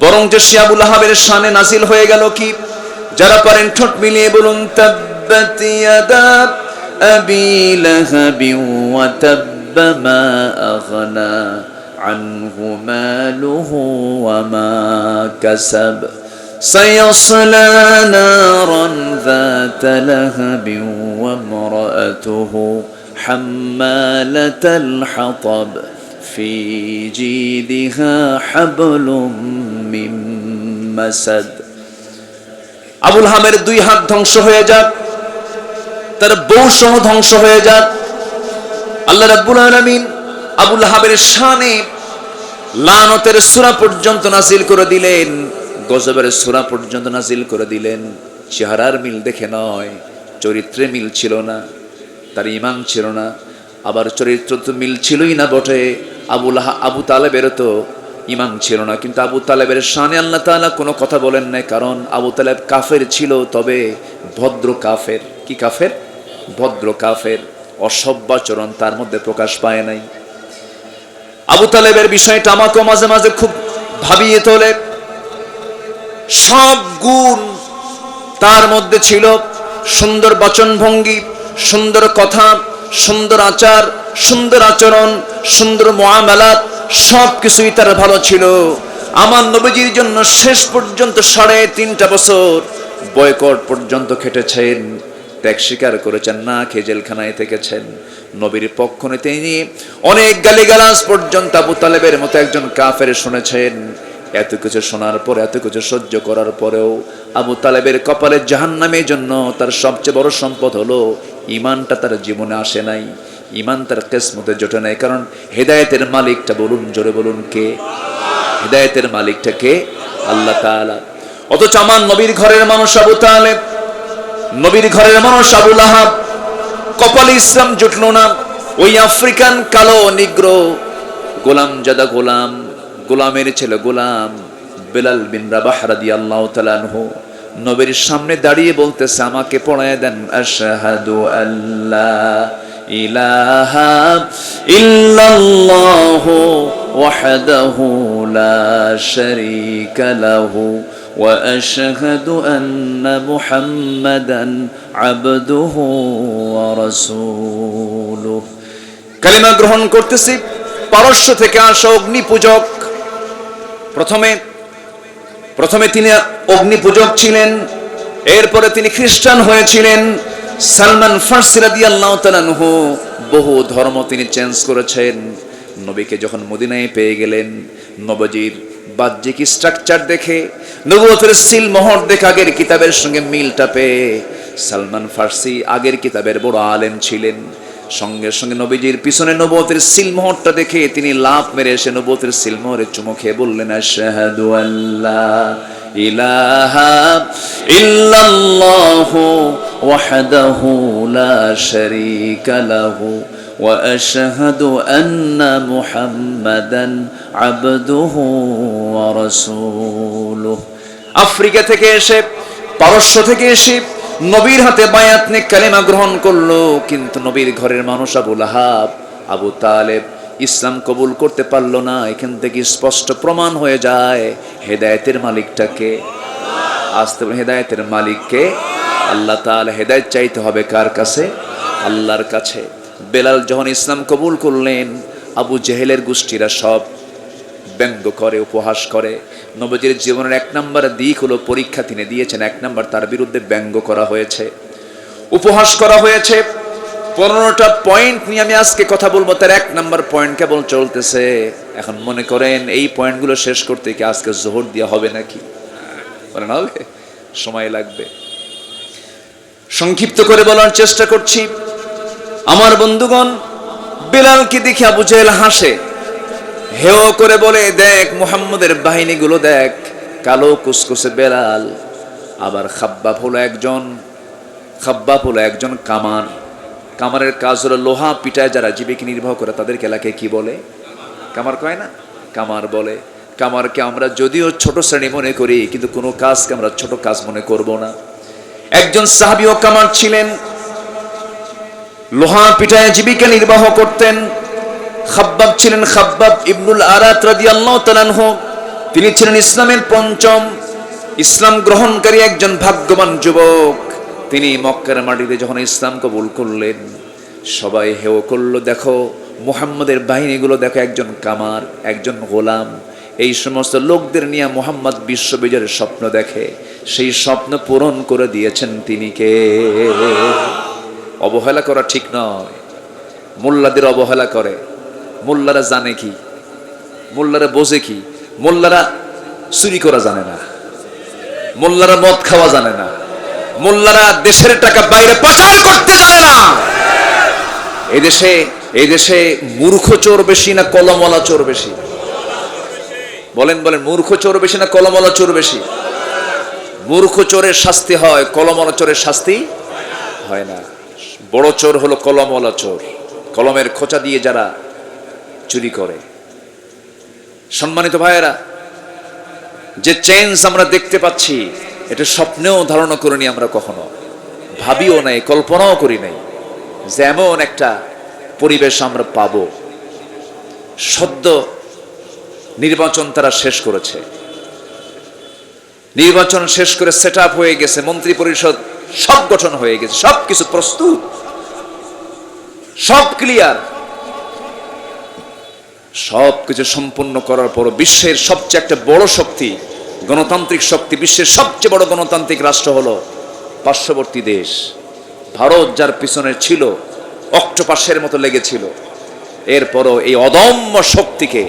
বরং যে সে আবু লাহাবের শানে নাজিল হয়ে গেল কি? যারা পারেন ঠোঁট মিলিয়ে বলুন তাব্বাত ইয়াদা আবি লাহাবি ওয়া তাব্ব। মা আগনা আনহু মালুহু ওয়া মা কাসাব সায়াসলা নারান যাতা লাহাবিন ওয়া ইমরাআতুহু হাম্মালাতাল হাতাব ফি জিদিহা হাবলুম মিন মাসাদ। আবুল হামের দুই হাত ধ্বংস হয়ে যাক, তার বউ সহ ধ্বংস হয়ে যাক। আল্লাহ রাব্বুল আলামিন আবুল হাবের শানে লানতের সূরা পর্যন্ত নাজিল করে দিলেন, গজবের সূরা পর্যন্ত নাজিল করে দিলেন। চেহারার মিল দেখে নয়, চরিত্রে মিল ছিল না, তার ঈমান ছিল না, আবার চরিত্র তো মিল ছিলই না বটে। আবু তালেবের তো ঈমান ছিল না, কিন্তু আবু তালেবের শানে আল্লাহ তাআলা কোনো কথা বলেন নাই, কারণ আবু তালেব কাফের ছিল, তবে ভদ্র কাফের। কি কাফের? ভদ্র কাফের। অসভ্যাচরণ তার মধ্যে প্রকাশ পায় নাই। আবু তালেবের বিষয়টা আমাকে মাঝে মাঝে খুব ভাবিয়ে তোলে। সব গুণ তার মধ্যে ছিল, সুন্দর বচনভঙ্গি, সুন্দর কথা, সুন্দর আচার, সুন্দর আচরণ, সুন্দর মুআমালাত, সব কিছুই তার ভালো ছিল। আমার নবীজির জন্য শেষ পর্যন্ত 3.5 বছর বয়কট পর্যন্ত খেটেছেন, ত্যাগ স্বীকার করেছেন, না খেয়ে জেলখানায় থেকেছেন। নবীর পক্ষ নিয়ে তিনি অনেক গালিগালাজ পর্যন্ত আবু তালেবের মতো একজন কাফের শুনেছেন। এত কিছু শোনার পর, এত কিছু সহ্য করার পরেও আবু তালেবের কপালে জাহান্নামের জন্য তার সবচেয়ে বড় সম্পদ হলো ঈমানটা তার জীবনে আসে নাই, ঈমান তার কিসমতে জোটে নাই। কারণ হেদায়েতের মালিকটা বলুন, জোরে বলুন কে? হেদায়েতের মালিকটা কে? আল্লাহ তাআলা। অথচ আমার নবীর ঘরের মানুষ আবু তালেব, নবীর ঘরের মানুষ আবু লাহাব, কপালে ইসলাম জুটলো না। ওই আফ্রিকান কালো নিগ্রো গোলাম জাদা গোলাম, গোলামের ছেলে গোলাম বেলাল বিন রাবাহ রাদিয়াল্লাহু তাআলা আনহু নবীর সামনে দাঁড়িয়ে বলতেছে, আমাকে পড়ায় দেন আশহাদু আল্লা ইলাহা ইল্লাল্লাহু ওয়াহদাহু লা শারীকা লাহু ওয়া আশহাদু আন্না মুহাম্মাদান আবদুহু ওয়া রাসূলুহু। কালিমা গ্রহণ করতেছি। পারস্য থেকে আসা অগ্নি পূজক, প্রথমে তিনি অগ্নি পূজক ছিলেন, এরপরে তিনি খ্রিস্টান হয়েছিলেন। সালমান ফারসি রাদিয়াল্লাহু তাআলা আনহু বহু ধর্ম তিনি চেঞ্জ করেছেন। নবীকে যখন মদিনায় পেয়ে গেলেন, নবীজির বাহ্যিক স্ট্রাকচার দেখে, নবুয়তের সিল মোহর দেখে, আগের কিতাবের সঙ্গে মিলটা পেয়ে সালমান ফারসি আগের কিতাবের বড় আলেম ছিলেন। সঙ্গে সঙ্গে নবীজির পিছনে নবুয়তের সিলমোহরটা দেখে তিনি লাফ মেরে এসে নবুয়তের সিলমোহরে চুমু খেয়ে বললেন, আশহাদু আল্লা ইলাহা ইল্লাল্লাহু ওয়াহদাহু লা শারীকা লাহু ওয়া আশহাদু আন্না মুহাম্মাদান আবদুহু ওয়া রাসূলুহু। আফ্রিকা থেকে এসে, পারস্য থেকে এসে নবীর হাতে বায়াত নিয়ে কালেমা গ্রহণ করলো, কিন্তু নবীর ঘরের মানুষ আবু লাহাব, আবু তালেব ইসলাম কবুল করতে পারলো না। এখান থেকে স্পষ্ট প্রমাণ হয়ে যায় হেদায়েতের মালিকটাকে। আসতে হেদায়েতের মালিককে আল্লাহ তাআলা। হেদায়েত চাইতে হবে কার কাছে? আল্লাহর কাছে। বেলাল যখন ইসলাম কবুল করলেন, আবু জেহেলের গোষ্ঠীরা সব ব্যঙ্গ করে, উপহাস করে। নবীজির জীবনের 1 নম্বর দিক হলো, পরীক্ষা তিনি দিয়েছেন, 1 নম্বর তার বিরুদ্ধে ব্যঙ্গ করা হয়েছে, উপহাস করা হয়েছে। 15টা পয়েন্ট নিয়ে আমি আজকে কথা বলবো, তার 1 নম্বর পয়েন্ট কেবল চলতেছে। এখন মনে করেন এই পয়েন্টগুলো শেষ করতে কি আজকে জোহর দেওয়া হবে নাকি? বলেন হবে? সময় লাগবে। সংক্ষিপ্ত করে বলার চেষ্টা করছি। আমার বন্ধুগণ, বেলালকে দেখে আবু জেহেল হাসে, হেও করে বলে, দেখ মুহাম্মদের বাহিনীগুলো দেখ, কালো কুসকুসে বেলাল। আবার খাব্বাব হলো একজন কামার। কামারের কাজ হলো লোহা পিটায় যারা জীবিকা নির্বাহ করে তাদেরকে এলাকায় কি বলে? কামার কয় না? কামার বলে। কামারকে আমরা যদিও ছোট শ্রেণী মনে করি, কিন্তু কোনো কাজকে আমরা ছোট কাজ মনে করব না। একজন সাহাবীও কামার ছিলেন, লোহা পিটায় জীবিকা নির্বাহ করতেন। খাব্বাব ছিলেন খাব্বাব ইবনুল আরাত রাদিয়াল্লাহু তাআলা আনহু। তিনি ছিলেন ইসলামের 5ম ইসলাম গ্রহণকারী একজন ভাগ্যবান যুবক। তিনি মক্কার মাটিতে যখন ইসলাম কবুল করলেন, সবাই হেও করল, দেখো মুহাম্মাদের বাহিনীগুলো দেখো, একজন কামার, একজন গোলাম, এই সমস্ত লোকদের নিয়ে মুহাম্মদ বিশ্ববিজয়ের স্বপ্ন দেখে। সেই স্বপ্ন পূরণ করে দিয়েছেন তিনি কে? অবহেলা করা ঠিক নয়। মোল্লাদের অবহেলা করে। মোল্লারা জানে কি? মোল্লারা বোঝে কি? মোল্লারা চুরি করা জানে না, মোল্লারা মদ খাওয়া জানে না, মোল্লারা দেশের টাকা বাইরে পাচার করতে জানে না। এই দেশে মূর্খ চোর বেশি না কলমওয়ালা চোর বেশি? বলেন বলেন, মূর্খ চোর বেশি না কলমওয়ালা চোর বেশি? মূর্খ চোরের শাস্তি হয়, কলমওয়ালা চোরের শাস্তি হয় না। বড় চোর হলো কলমওয়ালা চোর, কলমের খোঁচা দিয়ে যারা চুরি করে। সম্মানিত ভাইয়েরা, যে চেঞ্জ আমরা দেখতে পাচ্ছি, এটা স্বপ্নেও ধারণা করিনি আমরা, কখনো ভাবিও নাই, কল্পনাও করি নাই যে এমন একটা পরিবেশ আমরা পাব। সদ্য নির্বাচন তারা শেষ করেছে, নির্বাচন শেষ করে সেট আপ হয়ে গেছে, মন্ত্রী পরিষদ সব গঠন হয়ে গেছে, সবকিছু প্রস্তুত, সব ক্লিয়ার। সবকিছু সম্পূর্ণ করার পর বিশ্বের সবচেয়ে একটা বড় শক্তি, গণতান্ত্রিক শক্তি, বিশ্বের সবচেয়ে বড় গণতান্ত্রিক রাষ্ট্র হলো পার্শ্ববর্তী দেশ ভারত, যার পিছনে ছিল অক্টোপাসের মতো লেগেছিল। এরপরও এই অদম্য শক্তিকে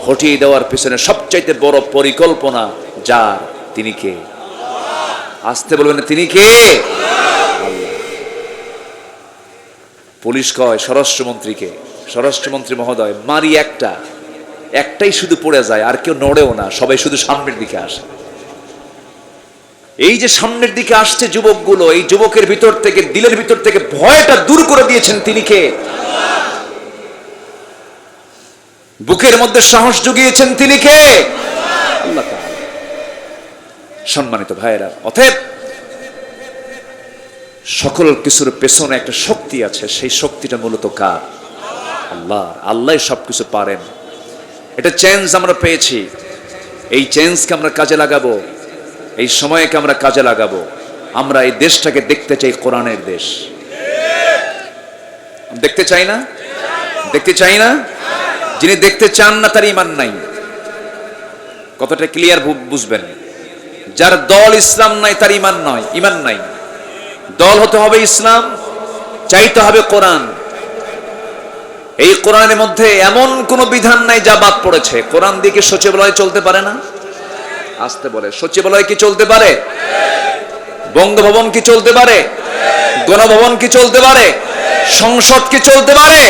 হটিয়ে দেওয়ার পিছনে সবচাইতে বড় পরিকল্পনা যার, তিনি কে? আসতে বলবেন, তিনি কে? পুলিশ কয় স্বরাষ্ট্রমন্ত্রীকে, স্বরাষ্ট্রমন্ত্রী মহোদয়, মারি একটাই শুধু পড়ে যায়, আর কেউ নড়েও না, সবাই শুধু সামনের দিকে আসে। এই যে সামনের দিকে আসছে যুবকগুলো, এই যুবকের ভিতর থেকে, দিলের ভিতর থেকে ভয়টা দূর করে দিয়েছেন তিনি কে? বুকের মধ্যে সাহস জুগিয়েছেন তিনি কে? আল্লাহ তাআলা। সম্মানিত ভাইয়েরা, অতএব সকল কিছুর পেছনে একটা শক্তি আছে, সেই শক্তিটা মূলত কার? আল্লাহ। আল্লাহ সবকিছু পারেন। এটা চেঞ্জ আমরা পেয়েছি, এই চেঞ্জকে আমরা কাজে লাগাবো, এই সময়কে আমরা কাজে লাগাবো। আমরা এই দেশটাকে দেখতে চাই কোরআনের দেশ। দেখতে চাই না? দেখতে চাই না? যিনি দেখতে চান না তার ঈমান নাই। কথাটা ক্লিয়ার বুঝবেন। যার দল ইসলাম নাই তার ঈমান নয়, ঈমান নাই। দল হতে হবে ইসলাম, চাইতে হবে কোরআন। এই কোরআনের মধ্যে এমন কোন বিধান নাই যা বাদ পড়েছে। কোরআন দিয়ে কি সচিবালয় চলতে পারে না? আসতে বলে, সচিবালয় কি চলতে পারে? বঙ্গভবন কি চলতে পারে? গণভবন কি চলতে পারে? সংসদ কি চলতে পারে?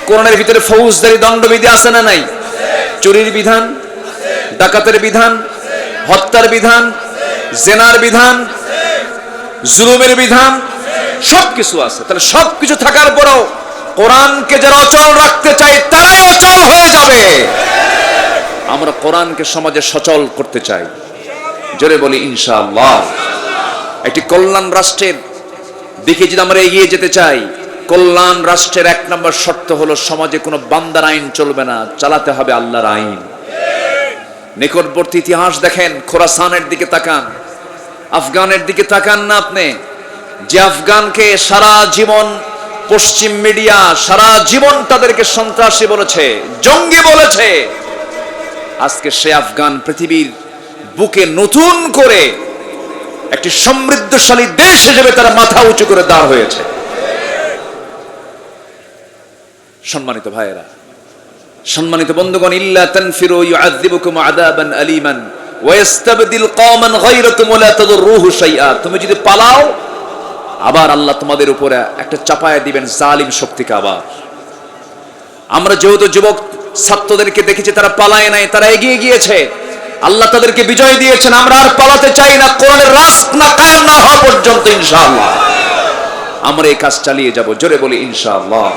কোরআনের ভিতরে ফৌজদারি দণ্ডবিধি আছে না নাই? চুরির বিধান, ডাকাতের বিধান, হত্যার বিধান, জেনার বিধান, জুলুমের বিধান, সবকিছু আছে। তাহলে সবকিছু থাকার পরেও কোরআনকে যারা অচল রাখতে চায় তারাই অচল হয়ে যাবে। আমরা কোরআনকে সমাজে সচল করতে চাই, জোরে বলি ইনশাআল্লাহ। একটি কল্যাণ রাষ্ট্রের দিকে যদি আমরা এগিয়ে যেতে চাই, কল্যাণ রাষ্ট্রের এক নম্বর শর্ত হলো সমাজে কোনো বান্দার আইন চলবে না, চালাতে হবে আল্লাহর আইন। নিকটবর্তী ইতিহাস দেখেন, খোরাসানের দিকে তাকান, আফগানের দিকে তাকান না আপনি, যে আফগানকে সারা জীবন পশ্চিম মিডিয়া সারা জীবন তাদেরকে সন্ত্রাসী বলেছে, জঙ্গি বলেছে, আজকে সে আফগান পৃথিবীর বুকে নতুন করে একটি সমৃদ্ধশালী দেশ হিসেবে তারা মাথা উঁচু করে দাঁড় হয়েছে। সম্মানিত ভাইয়েরা, সম্মানিত বন্ধুগণ, ইল্লা তানফিরু ইউআযিবুকুম আযাবান আলীমান ওয়া ইস্তাবদিল কওমান গায়রাকুম ওয়া লা তাদুররুহু শাইআ। তুমি যদি পালাও, আবার আল্লাহ তোমাদের উপরে একটা চাপায়া দিবেন জালিম শক্তিকে। আবার আমরা যেহেতু যুবক ছাত্রদেরকে দেখেছি, তারা পালায় নাই, তারা এগিয়ে গিয়েছে, আল্লাহ তাদেরকে বিজয় দিয়েছেন। আমরা আর পালাতে চাই না, কোরআনের রাষ্ট্র না কায়েম না হওয়া পর্যন্ত ইনশাআল্লাহ আমরা এই কাজ চালিয়ে যাব। জোরে বলি ইনশাআল্লাহ।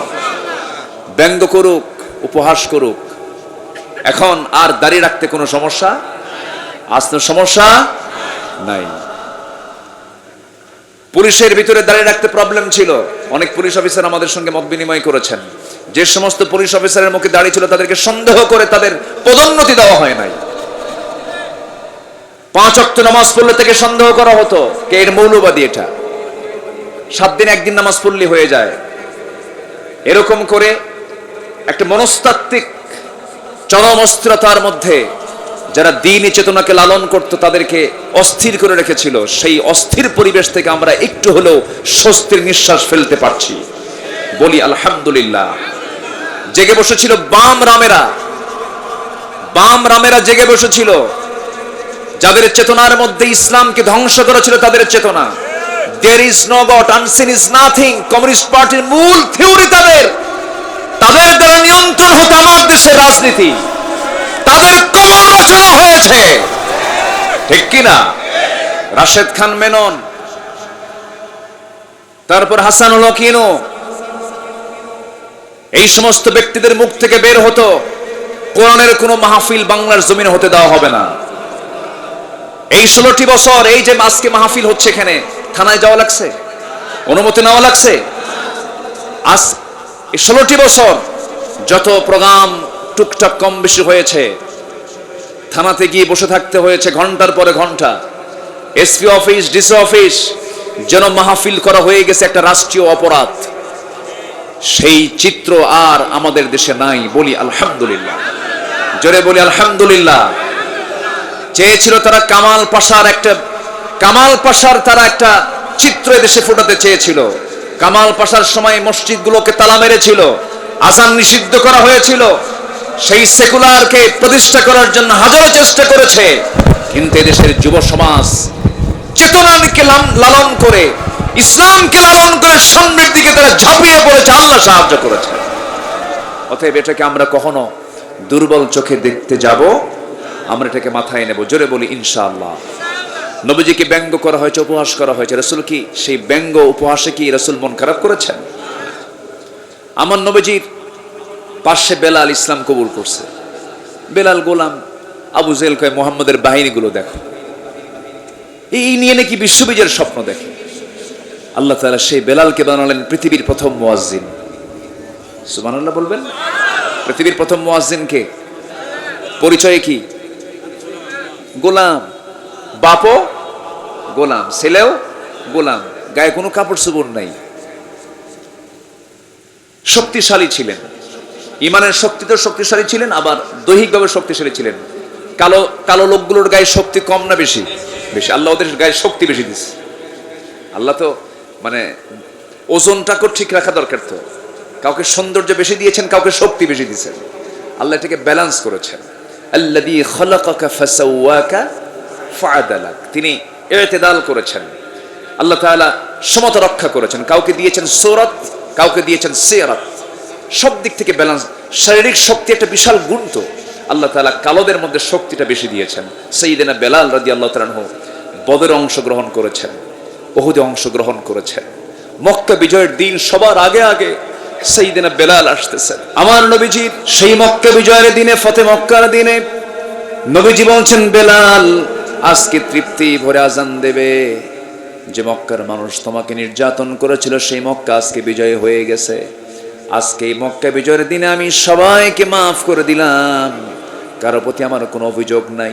ব্যঙ্গ করুক, উপহাস করুক, এখন আর দাঁড়িয়ে রাখতে কোনো সমস্যা আসলে সমস্যা নাই। পুলিশের ভিতরে দাঁড়িয়ে রাখতে প্রবলেম ছিল। অনেক পুলিশ অফিসার আমাদের সঙ্গে মত বিনিময় করেছেন, যে সমস্ত পুলিশ অফিসারের মুখে দাঁড়িয়ে ছিল তাদেরকে সন্দেহ করে তাদের পদোন্নতি দেওয়া হয় নাই। 5 ওয়াক্ত নামাজ পড়লে থেকে সন্দেহ করা হতো কে এর মৌলবাদী, এটা 7 দিন 1 দিন নামাজ পড়লে হয়ে যায়। এরকম করে একটা মনস্তাত্ত্বিক চরম অস্থিরতার মধ্যে যারা দ্বীনি চেতনাকে লালন করত তাদেরকে অস্থির করে রেখেছিল, সেই অস্থির পরিবেশ থেকে আমরা একটু হলেও স্বস্তির নিঃশ্বাস ফেলতে পারছি। বলি আলহামদুলিল্লাহ। জেগে বসেছিল বাম রামেরা জেগে বসেছিল, যাদের চেতনার মধ্যে ইসলামকে ধ্বংস করেছিল তাদের চেতনা। There is no God, unseen is nothing, communist পার্টির মূল থিওরি তাদের দ্বারা নিয়ন্ত্রণ হতো আমার দেশের রাজনীতি, তাদের কলম রচনা হয়েছে, ঠিক কিনা? রাশেদ খান মেনন, তারপর হাসানুল হক ইনু, এই সমস্ত ব্যক্তিদের মুখ থেকে বের হতো কোরআনের কোন মাহফিল বাংলার জমিনে হতে দেওয়া হবে না। এই 16টি বছর এই যে আজকে মাহফিল হচ্ছে, এখানে থানায় যাওয়া লাগছে, অনুমতি নেওয়া লাগছে। আজ এই 16টি বছর যত প্রোগ্রাম টুকটাক কম বেশি হয়েছে, থানাতে গিয়ে বসে থাকতে হয়েছে ঘন্টার পরে ঘন্টা। এসপি অফিস, ডিসি অফিস, যেন মাহফিল করা হয়ে গেছে একটা রাষ্ট্রীয় অপরাধ। সেই চিত্র আর আমাদের দেশে নাই। বলি আলহামদুলিল্লাহ, জোরে বলি আলহামদুলিল্লাহ। চেয়েছিল তারা কামাল পাশার তারা একটা চিত্র দেশে ফোটাতে চেয়েছিল। কামাল পাশার সময় মসজিদগুলোকে তালা মেরেছিল, আযান নিষিদ্ধ করা হয়েছিল। সেই সেকুলারকে প্রতিষ্ঠা করার জন্য হাজারো চেষ্টা করেছে, কিন্তু এদেশের যুব সমাজ চেতনাকে লালন করে, ইসলামকে লালন করে সামনের দিকে তারা ঝাঁপিয়ে পড়েছে, আল্লাহ সাহায্য করেছে। অতএব এটাকে আমরা কখনো দুর্বল চোখে দেখতে যাব, আমরা এটাকে মাথায় নেব। জোরে বলি ইনশাআল্লাহ। নবীজিকে ব্যঙ্গ করা হয়েছে, উপহাস করা হয়েছে। রাসূল কি সেই ব্যঙ্গ উপহাসে কি রাসূল মন খারাপ করেছেন? আমার নবীজির পাশে বেলাল ইসলাম কবুল করছে। বেলাল গোলাম, আবু জেহেল কয় মুহাম্মদের বাহিনীগুলো দেখো, এই নিয়ে নাকি বিশ্ববিজয়ের স্বপ্ন দেখে। আল্লাহ তাআলা সেই বেলালকে বানালেন পৃথিবীর প্রথম মুয়াজ্জিন। সুবহানাল্লাহ বলবেন। পৃথিবীর প্রথম মুয়াজ্জিন কে? পরিচয় কি? গোলাম, বাপও গোলাম, ছেলেও গোলাম, গায়ে কোনো কাপড় চোপড় নাই। শক্তিশালী ছিলেন, ইমানের শক্তিতে শক্তিশালী ছিলেন, আবার দৈহিকভাবে শক্তিশালী ছিলেন। কালো লোকগুলোর গায়ে শক্তি কম না বেশি? বেশি। আল্লাহ ওদের গায়ে শক্তি বেশি দিচ্ছে। আল্লাহ তো মানে ওজনটাকে ঠিক রাখা দরকার। তো কাউকে সৌন্দর্য বেশি দিয়েছেন, কাউকে শক্তি বেশি দিয়েছেন। আল্লাহ এটাকে ব্যালেন্স করেছেন। আল্লাযী খালাকাকা ফাসাওয়াকা ফাআদালাক, তিনি ইতিদাল করেছেন। আল্লাহ তাআলা সমতা রক্ষা করেছেন। কাউকে দিয়েছেন সূরাত, কাউকে দিয়েছেন সিরাত, সব দিক থেকে ব্যালেন্স। শারীরিক শক্তি একটা বিশাল গুণ। তো আল্লাহ তাআলা কালোদের মধ্যে শক্তিটা বেশি দিয়েছেন। সাইয়েদনা বেলাল রাদিয়াল্লাহু তাআলা আনহু বদরে অংশগ্রহণ করেছেন, উহুদে অংশগ্রহণ করেছেন। মক্কা বিজয়ের দিন সবার আগে সাইয়েদনা বেলাল আসতেছেন। আমার নবীজির সেই মক্কা বিজয়ের দিনে, ফতে মক্কার দিনে নবীজি বলছেন, বেলাল আজকে তৃপ্তি ভরে আজান দেবে। যে মক্কার মানুষ তোমাকে নির্যাতন করেছিল, সেই মক্কা আজকে বিজয় হয়ে গেছে। আজকে এই মক্কা বিজয়ের দিনে আমি সবাইকে মাফ করে দিলাম, কারো প্রতি আমার কোনো অভিযোগ নাই।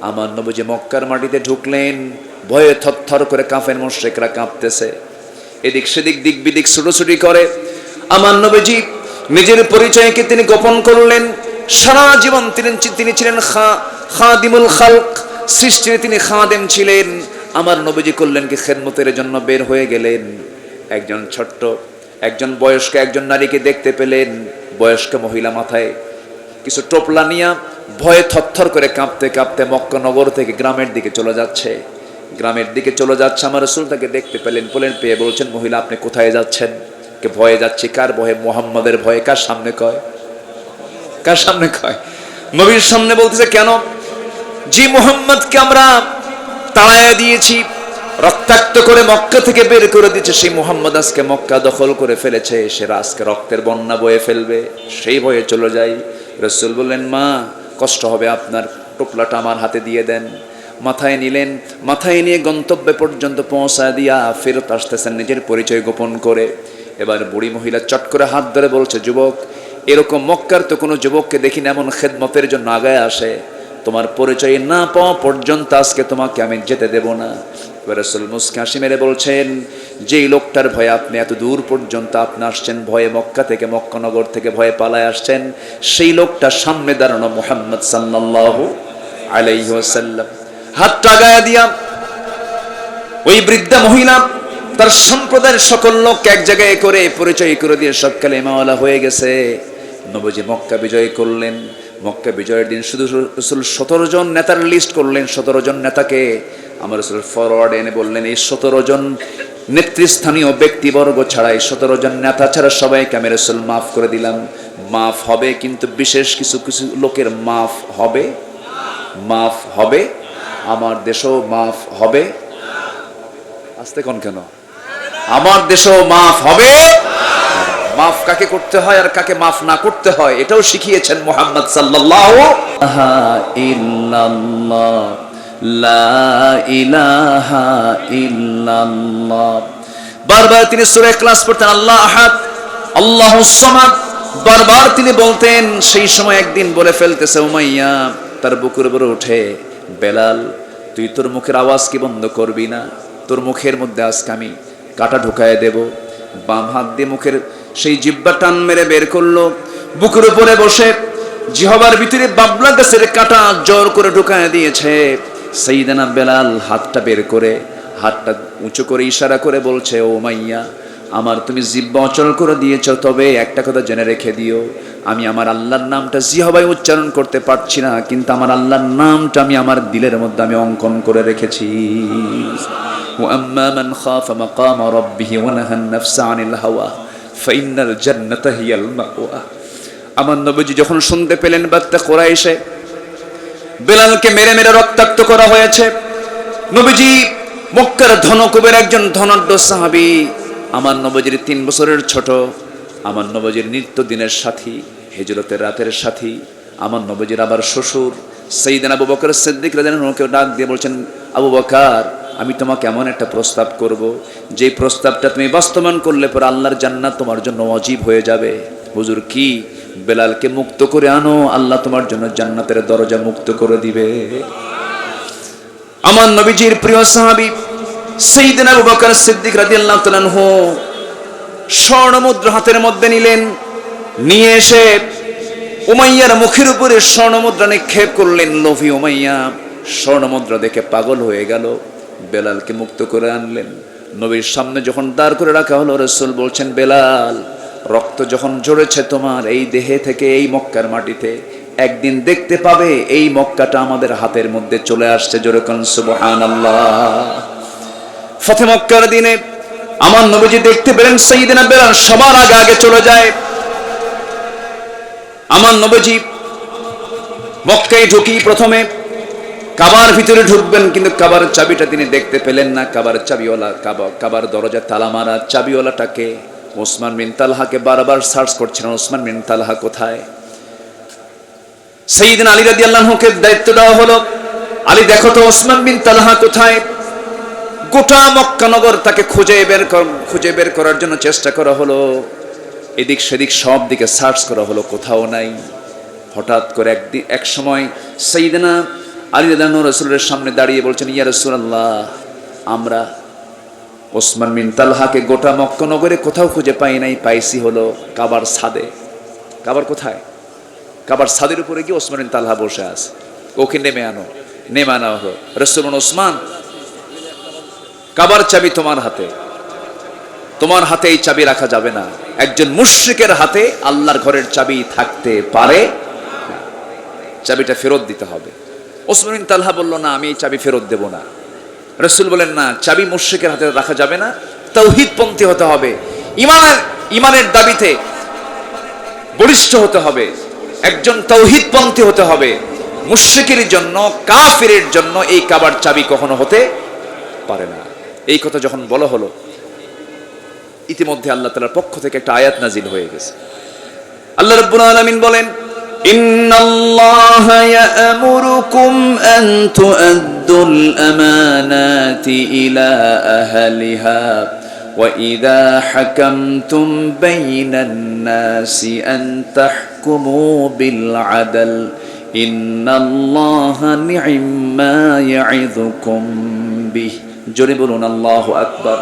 আমার নবীজি মক্কার মাটিতে ঢুকলেন, ভয়ে থরথর করে কাফের মুশরিকরা কাঁপতেছে, এদিক সেদিক দিক বিদিক ছুটোছুটি করে। আমার নবীজি নিজের পরিচয়কে তিনি গোপন করলেন। সারা জীবন তিনি ছিলেন খাদিমুল খালক, সৃষ্টির তিনি খাদেম ছিলেন। আমার নবীজি করলেন কি, খেদমতের জন্য বের হয়ে গেলেন। একজন বয়স্ক একজন নারীকে দেখতে পেলেন। বয়স্ক মহিলা মাথায় কিছু টোপলা নিয়ে ভয়ে থরথর করে কাঁপতে কাঁপতে মক্কা নগর থেকে গ্রামের দিকে চলে যাচ্ছে। আমার রাসূল তাকে দেখতে পেলেন, পেয়ে বলছেন, মহিলা আপনি কোথায় যাচ্ছেন? কে ভয়ে যাচ্ছে। কার ভয়ে? মুহাম্মাদের ভয়ে। কার সামনে কয়? নবীর সামনে বলতেছে, কেন? জি মুহাম্মদকে আমরা তাড়াইয়া দিয়েছি, রক্তাক্ত করে মক্কা থেকে বের করে দিয়েছে। সেই মুহাম্মদ আজকে মক্কা দখল করে ফেলেছে, সে আজকে রক্তের বন্যা বয়ে ফেলবে, সেই ভয়ে চলে যাই। রাসূল বললেন, মা কষ্ট হবে আপনার, টোপলাটা আমার হাতে দিয়ে দেন। মাথায় নিলেন, মাথায় নিয়ে গন্তব্যে পর্যন্ত পৌঁছায় দিয়া ফেরত আসতেছেন নিজের পরিচয় গোপন করে। এবার বুড়ি মহিলা চট করে হাত ধরে বলছে, যুবক, এরকম মক্কার তো কোনো যুবককে দেখি না এমন খেদমতের জন্য আগায় আসে। তোমার পরিচয় না পাওয়া পর্যন্ত আজকে তোমাকে আমি যেতে দেব না। রাসূল মুস্কি হাসি মেরে বলছেন, যেই লোকটার ভয়ে আপনি এত দূর পর্যন্ত আপনি আসছেন, ভয়ে মক্কা থেকে, মক্কানগর থেকে ভয়ে পালায় আসছেন, সেই লোকটা সামনে দাঁড়ানো মুহাম্মদ সাল্লাল্লাহু আলাইহি ওয়াসাল্লাম। হাতটা গায়ে দিয়া ওই বৃদ্ধা মহিলা তার সম্প্রদায়ের সকল লোককে এক জায়গায় করে পরিচয় করে দিয়ে সব কালেমাওয়ালা হয়ে গেছে। নবীজি মক্কা বিজয় করলেন। মক্কা বিজয়ের দিন শুধু রাসূল 17 জন নেতার লিস্ট করলেন। 17 জন নেতাকে আমার রাসূল ফরওয়ার্ড এনে বললেন, এই 17 জন নেতৃস্থানীয় ব্যক্তিবর্গ ছাড়া, এই 17 জন নেতা ছাড়া সবাইকে আমি রাসূল মাফ করে দিলাম। মাফ হবে, কিন্তু বিশেষ কিছু কিছু লোকের মাফ হবে, মাফ হবে। আমার দেশও মাফ হবে। আসতে কোন কেন? আমার দেশও মাফ হবে। মাফ কাকে করতে হয় আর কাকে মাফ না করতে হয় এটাও শিখিয়েছেন মুহাম্মদ সাল্লাল্লাহু ইল্লাল্লাহ, লা ইলাহা ইল্লাল্লাহ। বারবার তিনি সূরা ইখলাস পড়তেন, আল্লাহ আহাদ, আল্লাহুস সামাদ। বারবার তিনি বলতেন। সেই সময় একদিন বলে ফেলতেছে উমাইয়া তার বুকের উপরে উঠে, বেলাল তুই তোর মুখের আওয়াজ কি বন্ধ করবি না? তোর মুখের মধ্যে আজকে আমি কাঁটা ঢুকায় দেব। বাম হাত দিয়ে মুখের সেই জিহ্বা টান মেরে বের করলো। বুকের উপরে বসে জিহ্বার ভিতরে বাবলা গাছের কাঁটা জোর করে ঢুকায় দিয়েছে। সাইয়েদনা বেলাল হাতটা বের করে, হাতটা উঁচু করে ইশারা করে বলছে, ও উমাইয়া, আমার তুমি জিহ্বা অচল করে দিয়েছ, তবে একটা কথা জেনে রেখে দিও, আমি আমার আল্লাহর নামটা জিহ্বায় উচ্চারণ করতে পারছি না, কিন্তু আমার আল্লাহর নামটা আমি আমার দিলের মধ্যে আমি অঙ্কন করে রেখেছি। وأما من خاف مقام ربه ونهى النفس عن الهوى فإن الجنة هي المأوى। আমার নবীজি যখন শুনতে পেলেন বাদশা কুরাইশে বেলালকে মেরে মেরে রক্তাক্ত করা হয়েছে, নবীজি মক্কার ধনকুবের একজন ধনাঢ্য সাহাবী, আমার নবীজির 3 বছরের ছোট, আমার নবীজির নিত্যদিনের সাথী, হিজরতের রাতের সাথী, আমার নবীজির আবার শ্বশুর সাইয়েদনা আবু বকর সিদ্দিক রাদিয়াল্লাহু আনহু ডাক দিয়ে বলছেন, আবু বকর, আমি তোমাকে এমন একটা প্রস্তাব করব, যে প্রস্তাবটা তুমি বাস্তবায়ন করলে পরে আল্লাহর জান্নাত তোমার জন্য ওয়াজিব হয়ে যাবে। হুজুর কি? বেলালকে মুক্ত করে আনো, আল্লাহ তোমার জন্য জান্নাতের দরজা মুক্ত করে দিবে। আমার নবীজির প্রিয় সাহাবী সাইয়েদনা আবু বকর সিদ্দিক রাদিয়াল্লাহু তাআলা আনহু স্বর্ণমুদ্রা হাতের মধ্যে নিলেন, নিয়ে এসে উমাইয়ার মুখের উপরে স্বর্ণমুদ্রা নিক্ষেপ করলেন। লোভী উমাইয়া স্বর্ণমুদ্রা দেখে পাগল হয়ে গেল, বেলালকে মুক্ত করে আনলেন। নবীর সামনে যখন দাঁড় করে রাখা হলো, রাসূল বলছেন, বেলাল, রক্ত যখন ঝরেছে তোমার এই দেহে থেকে, এই মক্কার মাটিতে, একদিন দেখতে পাবে এই মক্কাটা আমাদের হাতের মধ্যে চলে আসছে। জোরে কোন সুবহানাল্লাহ। ফতে মক্কার দিনে আমার নবীজি দেখতে পেলেন সাইয়েদনা বেলাল সবার আগে আগে চলে যায়। আমার নবীজি মক্কায় ঢুকি প্রথমে কাবার ভিতরে ঢুকবেন, কিন্তু কাবার চাবিটা তিনি দেখতে পেলেন না। কাবার চাবিওয়ালা, কাবার দরজা তালা মারা, চাবিওয়ালাটাকে ওসমান বিন তালহাকে বারবার সার্চ করছিলেন, ওসমান বিন তালহা কোথায়? সাইয়েদনা আলী রাদিয়াল্লাহু আনহুকে দায়িত্ব দেওয়া হলো, আলী দেখো তো ওসমান বিন তালহা কোথায়। গোটা মক্কা নগর তাকে খুঁজে বের করার জন্য চেষ্টা করা হলো, এদিক সেদিক সব দিকে সার্চ করা হলো, কোথাও নাই। হঠাৎ করে এক সময় সাইয়েদনা আলী রাদিয়াল্লাহু আনহু রাসূলের সামনে দাঁড়িয়ে বলছেন, ইয়া রাসূলুল্লাহ, আমরা ওসমান বিন তালহাকে গোটা মক্কা নগরে কোথাও খুঁজে পাই নাই, পাইছি হলো কাবার ছাদে। কাবার কোথায়? কাবার ছাদের উপরে গিয়ে ওসমান বিন তালহা বসে আছে, ওকে নেমে আনা হলো। রাসূল বলেন, ওসমান, কাবার চাবি তোমার হাতে, তোমার হাতে এই চাবি রাখা যাবে না। একজন মুশরিকের হাতে আল্লাহর ঘরের চাবি থাকতে পারে না, চাবিটা ফেরত দিতে হবে। ওসমান বিন তালহা বলল, না, আমি এই চাবি ফেরত দেব না। রাসূল বলেন, না, চাবি মুশরিকের হাতে রাখা যাবে না, তাওহীদপন্থী হতে হবে, ইমানের দাবিতে বলিষ্ঠ হতে হবে, একজন তাওহীদপন্থী হতে হবে। মুশরিকের জন্য, কাফিরের জন্য এই কাবার চাবি কখনো হতে পারে না। এই কথা যখন বলা হলো, ইতিমধ্যে আল্লাহ তাআলার পক্ষ থেকে একটা আয়াত নাজিল হয়ে গেছে। আল্লাহ রাব্বুল আলামিন বলেন, ইন্নাল্লাহা ইয়া'মুরুকুম আন তু'আদ্দুল আমানাতি ইলা আহলিহা ওয়া ইযা হাকামতুম বাইনান নাসি আন তাহকুমু বিল আদল ইন্নাল্লাহা নি'ম্মা ইয়া'iযুকুম বিহি। জোরে বলুন আল্লাহু আকবার।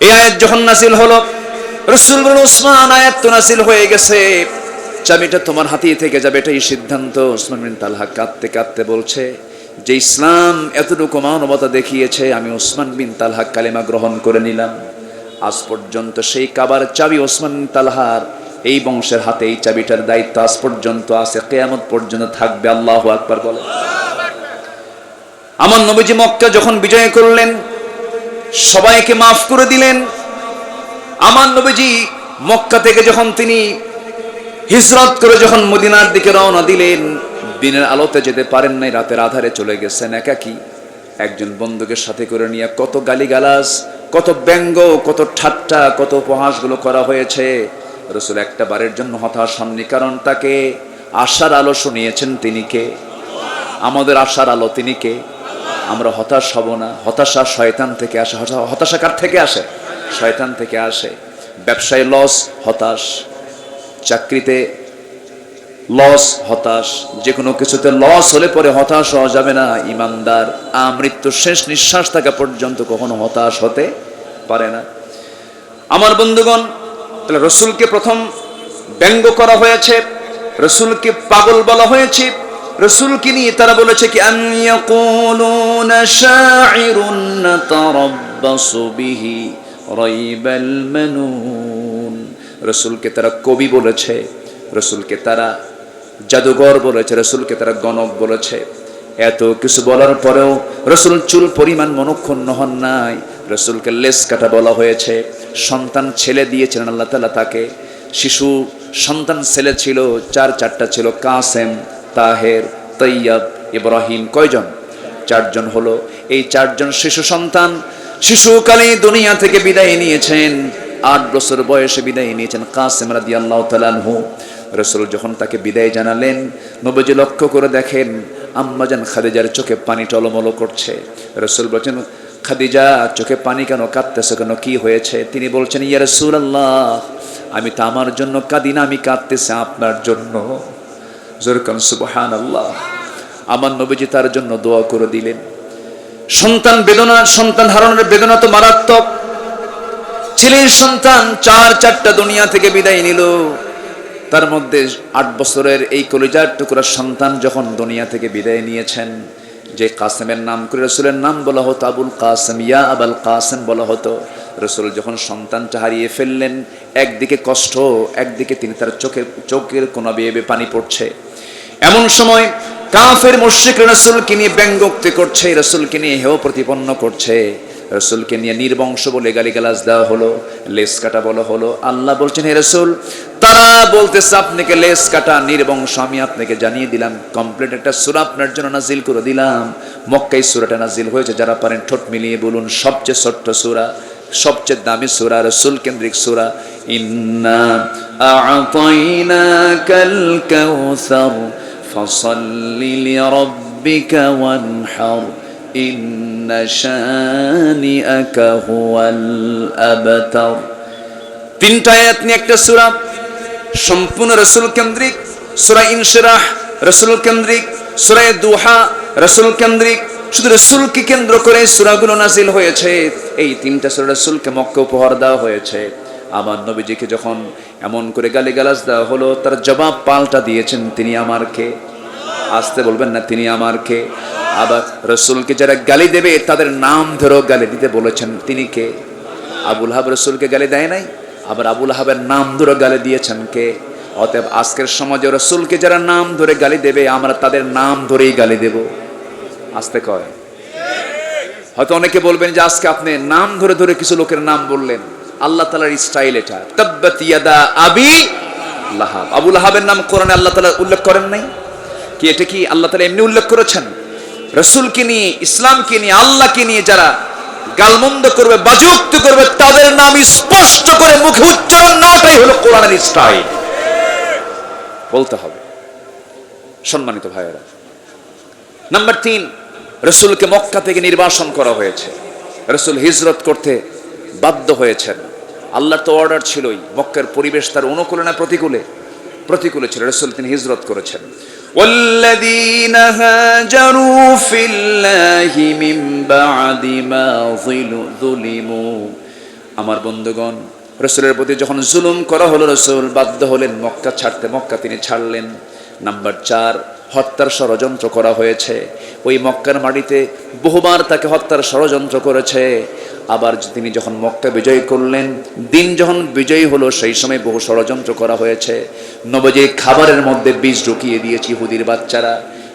এই আয়াত যখন নাযিল হলো, রাসূল বলেন, ওসমান, আয়াত তো নাযিল হয়ে গেছে, চাবিটা তোমার হাতেই থেকে যাবে, এটাই সিদ্ধান্ত। ওসমান বিন তালহা কাঁদতে কাঁদতে বলছে যে ইসলাম এতটুকু মানবতা দেখিয়েছে, আমি ওসমান বিন তালহা কালেমা গ্রহণ করে নিলাম। আজ পর্যন্ত সেই কাবার চাবি ওসমান বিন তালহার এই বংশের হাতে, এই চাবিটার দায়িত্ব আজ পর্যন্ত আছে, কিয়ামত পর্যন্ত থাকবে। আল্লাহু আকবার বলে। আমার নবীজি মক্কা যখন বিজয় করলেন, সবাইকে মাফ করে দিলেন। আমার নবীজি মক্কা থেকে যখন তিনি হিজরত করে যখন মদিনার দিকে রওনা দিলেন, দিনের আলোতে যেতে পারেন নাই, রাতের আধারে চলে গেছেন একাকী একজন বন্ধুকে সাথে করে নিয়ে। কত গালিগালাজ, কত ব্যঙ্গ, কত ঠাট্টা, কত উপহাসগুলো করা হয়েছে। রাসূল একটা বারের জন্য হতাশ হননি, কারণ তাকে আশার আলো শুনিয়েছেন। তিনি কে? আমাদের আশার আলো। তিনি কে? আমরা হতাশ হব না। হতাশা শয়তান থেকে আসে। হতাশা কার থেকে আসে? শয়তান থেকে আসে। ব্যবসায় লস, হতাশ। চাকরিতে লস, হতাশ। যে কোনো কিছুতে লস হলে পরে হতাশ হওয়া যাবে না। ইমানদার মৃত্যুর শেষ নিঃশ্বাস থাকা পর্যন্ত কখনো হতাশ হতে পারে না। আমার বন্ধুগণ, তাহলে রসুলকে প্রথম ব্যঙ্গ করা হয়েছে, রসুলকে পাগল বলা হয়েছে। রসুলকে নিয়ে তারা বলেছে কি, আন ইয়াকুলুনা শাইরুন নাতারাব্বাসু বিহি রাইবাল মানুন। রসুলকে তারা কবি বলেছে, রসুলকে তারা জাদুঘর বলেছে, রসুলকে তারা গণক বলেছে। এত কিছু বলার পরেও রসুল চুল পরিমাণ মনক্ষুণ্ণ হন নাই। রসুলকে লেস কাটা বলা হয়েছে। সন্তান ছেলে দিয়েছিলেন আল্লাহ তাআলা তাকে। শিশু সন্তান ছেলে ছিল, চারটা ছিল, কাসেম, তাহের, তৈয়ব, ইব্রাহিম। কয়জন? 4 জন হলো। এই 4 জন শিশু সন্তান শিশুকালে দুনিয়া থেকে বিদায় নিয়েছেন। 8 বছর বয়সে বিদায় নিয়েছেন কাসেম রাদিয়াল্লাহু তাআলা আনহু। রাসূল যখন তাকে বিদায় জানালেন, নবীজি লক্ষ্য করে দেখেন আম্মাজান খাদিজার চোখে পানি টলমল করছে। রাসূল বলেন, খাদিজা, চোখে পানি কেন, কাঁদতেছো কেন, কি হয়েছে? তিনি বলছেন, ইয়া রাসূলুল্লাহ, আমি তো আমার জন্য কাঁদি না, আমি কাঁদতেছি আপনার জন্য। জোরকান সুবহানাল্লাহ। আমার নবীজি তার জন্য দোয়া করে দিলেন। সন্তান বেদনা, সন্তান হারানোর বেদনা তো মারাত্মক। ছেলের সন্তান 4টা দুনিয়া থেকে বিদায় নিল। তার মধ্যে 8 বছরের এই কলিজার টুকরা সন্তান যখন দুনিয়া থেকে বিদায় নিয়েছেন, যে কাসেমের নাম করে রসুলের নাম বলা হতো আবুল কাসেম, ইয়া আবুল কাসেম বলা হতো। রসুল যখন সন্তানটা হারিয়ে ফেললেন, একদিকে কষ্ট, একদিকে তিনি তার চোখের কোনা বেয়ে পানি পড়ছে। এমন সময় কাফের মুশরিকরা রাসূলকে নিয়ে ব্যঙ্গোক্তি করছে, রাসূলকে নিয়ে হেয় প্রতিপন্ন করছে, রাসূলকে নিয়ে নির্বংশ বলে গালিগালাজ দেওয়া হলো, লেস কাটা বলা হলো। আল্লাহ বলছেন, হে রাসূল, তারা বলতেছে আপনাকে লেস কাটা, নির্বংশ, আমি আপনাকে জানিয়ে দিলাম, কমপ্লিট একটা সূরা আপনার জন্য নাজিল করে দিলাম। মক্কায় সূরাটা নাজিল হয়েছে, যারা পারেন ঠোঁট মিলিয়ে বলুন, সবচেয়ে ছোট্ট সূরা, সবচেয়ে দামি সূরা, রাসূল কেন্দ্রিক সূরা। ইন্না আ'তাইনাকাল কাউসার ফাসাল্লি লিরাব্বিকা ওয়ানহার ইন্না শানিআকা হুয়াল আবতার। 3টা আয়াত নিয়ে একটা সূরা, সম্পূর্ণ রাসূল কেন্দ্রিক। সূরা ইনশিরাহ রাসূল কেন্দ্রিক, সূরা দুহা রাসূল কেন্দ্রিক। শুধু রাসূলকে কেন্দ্র করে সূরাগুলো নাজিল হয়েছে। এই 3টা সূরা রাসূলকে মক্কা উপহার দেওয়া হয়েছে। আমার নবীজিকে যখন এমন করে গালিগালাজ দেওয়া হলো, তার জবাব পাল্টা দিয়েছেন, তিনি আমার কে? আসতে বলবেন না, তিনি আমার কে? আবার রাসূলকে যারা গালি দেবে তাদের নাম ধরেও গালি দিতে বলেছেন, তিনি কে? আবুল আহাব রাসূলকে গালি দেয় নাই, আবার আবুল আহাবের নাম ধরে গালি দিয়েছেন কে? অতএব আজকের সমাজে রাসূলকে যারা নাম ধরে গালি দেবে, আমরা তাদের নাম ধরেই গালি দেব। আসতে কয়। হয়তো অনেকে বলবেন যে আজকে আপনি নাম ধরে ধরে কিছু লোকের নাম বললেন। আল্লাহ তাআলার স্টাইল এটা। তাব্বাত ইয়াদা আবি লাহাব। আবু লাহাবের নাম কোরআনে আল্লাহ তাআলা উল্লেখ করেন নাই কি? এটা কি আল্লাহ তাআলা এমনি উল্লেখ করেছেন? রাসূলকে নিয়ে, ইসলামকে নিয়ে, আল্লাহকে নিয়ে যারা গালমন্দ করবে, বাজুক্তি করবে, তাদের নাম স্পষ্ট করে মুখে উচ্চারণ নাটাই হলো কোরআনের স্টাইল। বলতে হবে। সম্মানিত ভাইয়েরা, নাম্বার 3, রাসূলকে মক্কা থেকে নির্বাসন করা হয়েছে। রাসূল হিজরত করতে বাধ্য হয়েছেন। আল্লাহর তো অর্ডার ছিলই, মক্কার পরিবেশ তার অনুকূলে না প্রতিকূলে? প্রতিকূলে ছিল। রাসূল তিনি হিজরত করেছেন। ওয়াল্লাযীনা হাজারু ফিল্লাহি মিন বা'দি মা যুলিমু, আমার বন্ধুগণ, রাসূলের প্রতি যখন জুলুম করা হলো রাসূল বাধ্য হলেন মক্কা ছাড়তে, মক্কা তিনি ছাড়লেন। নাম্বার 4, হত্যার ষড়যন্ত্র করা হয়েছে। ওই মক্কার মাটিতে বহুবার তাকে হত্যার ষড়যন্ত্র করেছে। আবার তিনি যখন মক্কা বিজয় করলেন, দিন যখন বিজয়ী হলো, সেই সময় বহু ষড়যন্ত্র করা হয়েছে। নবীজির খাবারের মধ্যে বিষ ঢুকিয়ে দিয়েছে ইহুদির বাচ্চারা।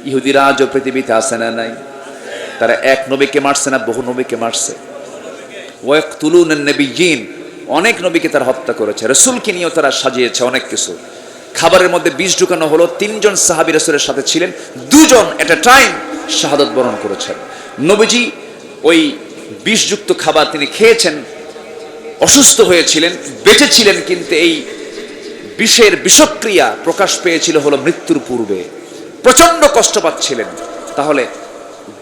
ইহুদিরা আজও পৃথিবীতে আছে না নাই? তারা এক নবীকে মারছে না, বহু নবীকে মারছে। ওয়াকতুলুনান নাবিয়্যিন, অনেক নবীকে তারা হত্যা করেছে। রাসূলকে নিয়েও তারা সাজিয়েছে অনেক কিছু। খাবারের মধ্যে বিষ ঢুকানো হলো। 3 জন সাহাবী রাসূলের সাথে ছিলেন, 2 জন এট এ টাইম শাহাদাত বরণ করেছেন। নবীজি ওই বিষযুক্ত খাবার তিনি খেয়েছেন, অসুস্থ হয়েছিলেন, বেঁচে ছিলেন, কিন্তু এই বিষের বিষক্রিয়া প্রকাশ পেয়েছিল হলো মৃত্যুর পূর্বে। প্রচন্ড কষ্ট পাচ্ছিলেন। তাহলে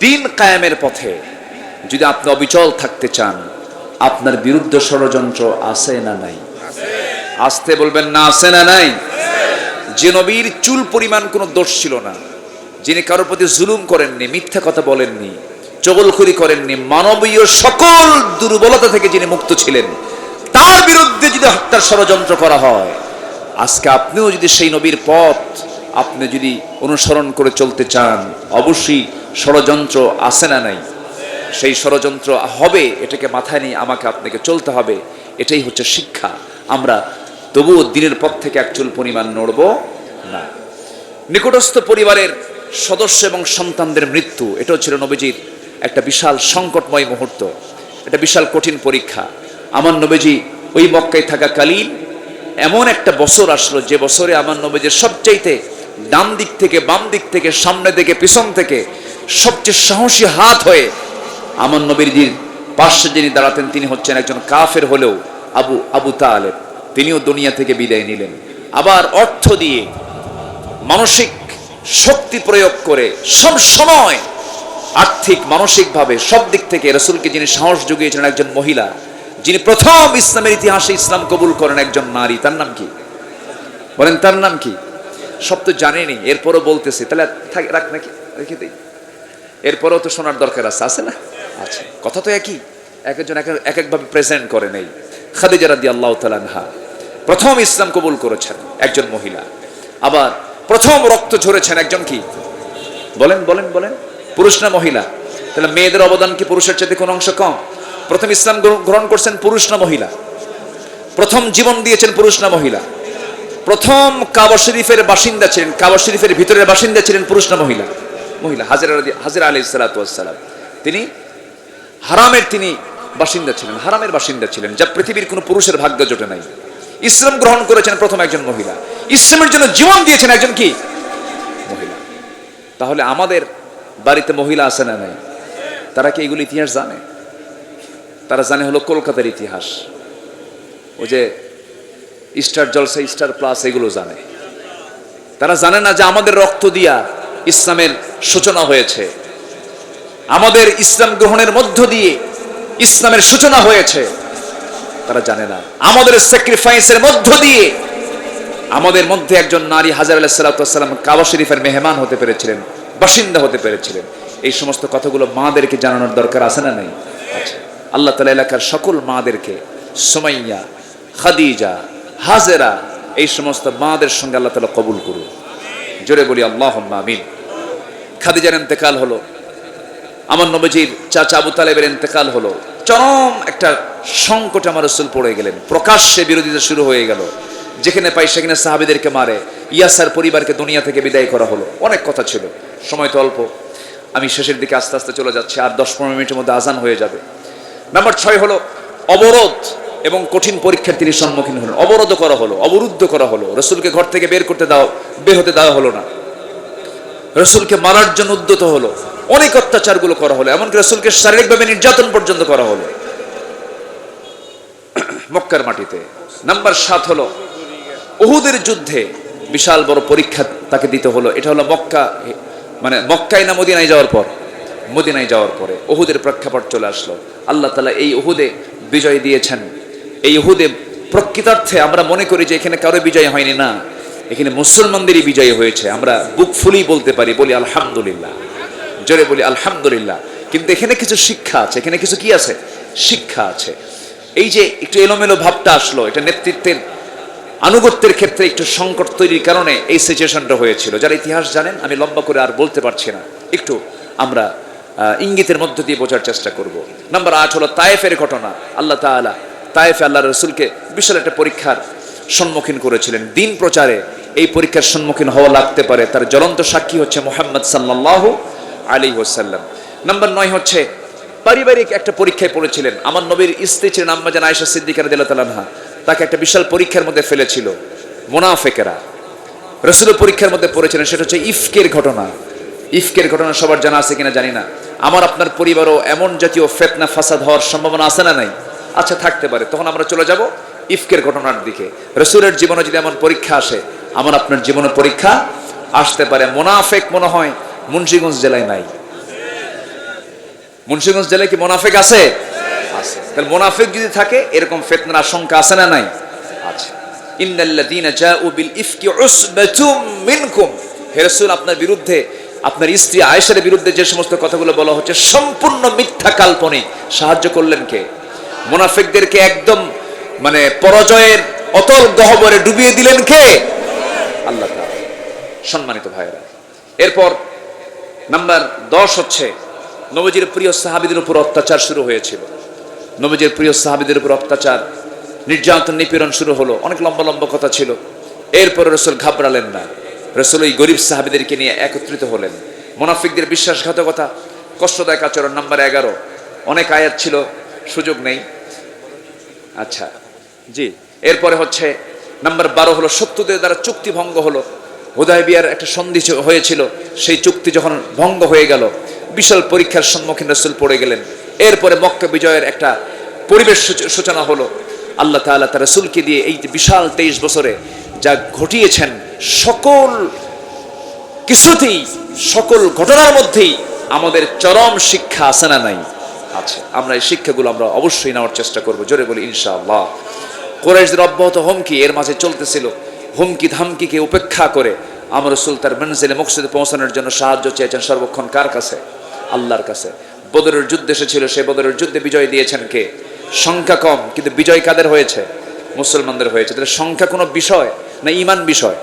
দিন কায়েমের পথে যদি আপনি অবিচল থাকতে চান, আপনার বিরুদ্ধে ষড়যন্ত্র আছে না নাই? আসতে বলবেন না, আছে না নাই? যে নবীর চুল পরিমাণ কোনো দোষ ছিল না, যিনি কারোর প্রতি জুলুম করেননি, মিথ্যা কথা বলেননি, চগলখড়ি করেননি, মানবীয় সকল দুর্বলতা থেকে যিনি মুক্ত ছিলেন, তার বিরুদ্ধে যদি হত্যার ষড়যন্ত্র করা হয়, আজকে আপনিও যদি সেই নবীর পথ আপনি যদি অনুসরণ করে চলতে চান, অবশ্যই ষড়যন্ত্র আছে না নাই? সেই ষড়যন্ত্র হবে, এটাকে মাথায় নিয়ে আমাকে আপনাকে চলতে হবে। এটাই হচ্ছে শিক্ষা। আমরা তবুও দিনের পথ থেকে এক চুল পরিমাণ নড়ব না। নিকটস্থ পরিবারের সদস্য এবং সন্তানদের মৃত্যু, এটাও ছিল নবীজির একটা বিশাল সংকটময় মুহূর্ত, একটা বিশাল কঠিন পরীক্ষা। আমার নবীজি ওই মক্কায় থাকাকালীন এমন একটা বছর আসলো, যে বছরে আমার নবীজির সবচাইতে ডান দিক থেকে, বাম দিক থেকে, সামনে থেকে, পিছন থেকে সবচেয়ে সাহসী হাত হয়ে আমার নবীজির পাশে যিনি দাঁড়াতেন, তিনি হচ্ছেন একজন কাফের হলেও আবু তালেব। তিনিও দুনিয়া থেকে বিদায় নিলেন। আবার অর্থ দিয়ে, মানসিক শক্তি প্রয়োগ করে, সব সময় আর্থিক, মানসিকভাবে সব দিক থেকে রাসূলকে যিনি সাহস জুগিয়েছেন, একজন মহিলা, যিনি প্রথম ইসলামের ইতিহাসে ইসলাম কবুল করেন, একজন নারী। তার নাম কি বলেন? তার নাম কি? সব তো জানেনি, এরপরও বলতেছে। তাহলে রাখ নাকি, রেখে দিই। এরপরও তো শোনার দরকার আছে না? আচ্ছা, কথা তো একই, একজন এক একভাবে প্রেজেন্ট করে নেই। খাদিজা রাদিয়াল্লাহু তাআলা আনহা প্রথম ইসলাম কবুল করেছেন, একজন মহিলা। আবার প্রথম রক্ত ঝরেছেন একজন কি বলেন বলেন বলেন? পুরুষ না মহিলা? তাহলে মেয়েদের অবদান কি পুরুষের চাইতে কোনো অংশ কম? প্রথম ইসলাম গ্রহণ করছেন পুরুষ না মহিলা? প্রথম জীবন দিয়েছেন পুরুষ না মহিলা? প্রথম কাবা শরীফের বাসিন্দা ছিলেন, কাবা শরীফের ভিতরের বাসিন্দা ছিলেন পুরুষ না মহিলা? মহিলা। হাজেরা আলাইহিস সালাতু ওয়াস সালাম তিনি হারামের বাসিন্দা ছিলেন, হারামের বাসিন্দা ছিলেন, যা পৃথিবীর কোনো পুরুষের ভাগ্য জোটে নাই। ইসলাম গ্রহণ করেছেন প্রথম একজন মহিলা, ইসলামের জন্য জীবন দিয়েছেন একজন কি মহিলা। তাহলে আমাদের বাড়িতে মহিলা আছে না নাই? তারা কি এগুলো ইতিহাস জানে? তারা জানে হলো কলকাতার ইতিহাস, ওই যে স্টার জলসা, স্টার প্লাস, এগুলো জানে। তারা জানে না যে আমাদের রক্ত দিয়া ইসলামের সূচনা হয়েছে, আমাদের ইসলাম গ্রহণের মধ্য দিয়ে ইসলামের সূচনা হয়েছে। তারা জানে না আমাদের স্যাক্রিফাইসের মধ্য দিয়ে আমাদের মধ্যে একজন নারী হাজরা আলাইহিস সালাতু ওয়াস সালাম কাবা শরীফের মেহমান হতে পেরেছিলেন, বাসিন্দা হতে পেরেছিলেন। এই সমস্ত কথাগুলো মাদেরকে জানানোর দরকার আছে না নাই? আচ্ছা, আল্লাহ তাআলা এলাকার সকল মাদেরকে, সুমাইয়া, খাদিজা, হাজেরা, এই সমস্ত মাদের সঙ্গে আল্লাহ তাআলা কবুল করুন। জোরে বলি আল্লাহুম্মা আমিন। খাদিজার ইন্তেকাল হলো, আমার নবীজির চাচা আবু তালেবের ইন্তেকাল হলো। চরম একটা সংকটে আমার রাসূল পড়ে গেলেন, প্রকাশ্যে বিরোধিতা শুরু হয়ে গেল। যেখানে পাই সেখানে সাহাবীদেরকে মারে। ইয়াসার পরিবারকে দুনিয়া থেকে বিদায় করা হলো। অনেক কথা ছিল, সময় তো অল্প, আমি শেষের দিকে আস্তে আস্তে চলে যাচ্ছি, আর 10-15 মিনিটের মধ্যে আজান হয়ে যাবে। নাম্বার 6 হলো অবরোধ এবং কঠিন পরীক্ষার তিনি সম্মুখীন হলেন। অবরোধ করা হলো, অবরুদ্ধ করা হলো, রাসূলকে ঘর থেকে বের হতে দেওয়া হলো না, রাসূলকে মারার জন্য উদ্যত হলো, অনেক অত্যাচারগুলো করা হলো, এমনকি রাসূলকে শারীরিকভাবে নির্যাতন পর্যন্ত করা হলো মক্কার মাটিতে। নাম্বার 7 হলো উহুদের যুদ্ধে বিশাল বড় পরীক্ষা তাকে দিতে হলো। এটা হলো মক্কায় না মদিনায় যাওয়ার পর? মদিনায় যাওয়ার পরে উহুদের প্রেক্ষাপট চলে আসলো। আল্লাহ তাআলা এই উহুদে বিজয় দিয়েছেন। এই উহুদে প্রকৃতার্থে আমরা মনে করি যে এখানে কারো বিজয় হয়নি, না, এখানে মুসলমানদেরই বিজয় হয়েছে। আমরা বুক ফুলি বলতে পারি, বলি আলহামদুলিল্লাহ, জোরে বলি আলহামদুলিল্লাহ। কিন্তু এখানে কিছু শিক্ষা আছে, এখানে কিছু কি আছে? শিক্ষা আছে। এই যে একটু এলোমেলো ভাবটা আসলো, এটা নেতৃত্বের আনুগত্যের ক্ষেত্রে একটু সংকট তৈরির কারণে এই সিচুয়েশনটা হয়েছিল। যারা ইতিহাস জানেন, আমি লম্বা করে আর বলতে পারছি না, একটু আমরা ইঙ্গিতের মধ্য দিয়ে বোঝার চেষ্টা করব। নাম্বার 8 হলো তায়েফের ঘটনা। আল্লাহ তাআলা তায়েফে আল্লাহ রসুলকে বিশাল একটা পরীক্ষার সম্মুখীন করেছিলেন। দিন প্রচারে এই পরীক্ষার সম্মুখীন হওয়া লাগতে পারে, তার জ্বলন্ত সাক্ষী হচ্ছে মুহাম্মদ সাল্লাল্লাহু আলাইহি ওয়াসাল্লাম। নাম্বার 9 হচ্ছে পারিবারিক একটা পরীক্ষায় পড়েছিলেন। আমার নবীর স্ত্রী ছিলেন আম্মা জান আয়েশা সিদ্দিকা রাদিয়াল্লাহু তাআলা আনহা, তাকে একটা বিশাল পরীক্ষার মধ্যে ফেলেছিল মুনাফিকেরা। রাসূল পরীক্ষার মধ্যে পড়েছিলেন, সেটা হচ্ছে ইফকের ঘটনা। ইফকের ঘটনা সবার জানা আছে কিনা জানি না। আমার আপনার পরিবারও এমন জাতীয় ফিতনা ফাসাদ হওয়ার সম্ভাবনা আছে না নাই? আচ্ছা, থাকতে পারে। তখন আমরা চলে যাব ইফকের ঘটনার দিকে। রাসূলের জীবনে যদি এমন পরীক্ষা আসে, আমার আপনার জীবনে পরীক্ষা আসতে পারে। মুনাফিক মনে হয় মুন্সিগঞ্জ জেলায় নাই। মুন্সিগঞ্জ জেলায় কি মুনাফিক আছে? আছে। তাহলে মুনাফিক যদি থাকে, এরকম ফিতনার আশঙ্কা আছে না নাই? আছে। ইন্নাল্লাযীনা জাউ বিল ইফকি উসবাতুম মিনকুম। হে রাসূল, আপনার বিরুদ্ধে, আপনার স্ত্রী আয়েশার বিরুদ্ধে যে সমস্ত কথাগুলো বলা হচ্ছে সম্পূর্ণ মিথ্যা, কাল্পনিক। সাহায্য করলেন কে? মুনাফিকদেরকে একদম মানে পরাজয়ের অতল গহ্বরে ডুবিয়ে দিলেন কে? আল্লাহ তাআলা। সম্মানিত ভাইরা, এরপর নাম্বার 10 হচ্ছে নবীজির প্রিয় সাহাবীদের উপর অত্যাচার শুরু হয়েছিল। নবীজির প্রিয় সাহাবীদের উপর অত্যাচার, নির্যাতন, নিপীড়ন শুরু হলো। অনেক লম্বা লম্বা কথা ছিল। এরপরে রাসূল ঘাবড়ালেন না। রাসূল এই গরিব সাহাবীদেরকে নিয়ে একত্রিত হলেন। মুনাফিকদের বিশ্বাসঘাতকতা, কষ্টদায়ক আচরণ। নাম্বার 11, অনেক আয়াত ছিল, সুযোগ নেই। আচ্ছা জি, এরপরে হচ্ছে নাম্বার 12 হলো শত্রুদের দ্বারা চুক্তি ভঙ্গ হলো। হুদায়বিয়ার একটা সন্ধি হয়েছিল, সেই চুক্তি যখন ভঙ্গ হয়ে গেল, বিশাল পরীক্ষার সম্মুখীন রাসূল পড়ে গেলেন। এরপরে মক্কা বিজয়ের একটা পরিবেশ সূচনা হলো। আল্লাহ তাআলা তার রাসূলকে দিয়ে এই যে বিশাল 23 বছরে যা ঘটিয়েছেন, সকল কিছুতেই, সকল ঘটনার মধ্যেই আমাদের চরম শিক্ষা আছে না নাই? আছে। আমরা এই শিক্ষাগুলো আমরা অবশ্যই নেওয়ার চেষ্টা করব। জোরে বলি ইনশাআল্লাহ। কুরাইশদের অব্যাহত হুমকি এর মাঝে চলতেছিল। হুমকি ধামকিকে উপেক্ষা করে আমার রাসূল তার মঞ্জিলে মকসদে পৌঁছানোর জন্য সাহায্য চেয়েছেন সর্বক্ষণ কার কাছে? আল্লাহর কাছে। বদরের যুদ্ধ এসেছিল, সেই বদরের যুদ্ধে বিজয় দিয়েছেন কে? সংখ্যা কম, কিন্তু বিজয় কাদের হয়েছে? মুসলমানদের হয়েছে। তাহলে সংখ্যা কোনো বিষয় না ঈমান বিষয়?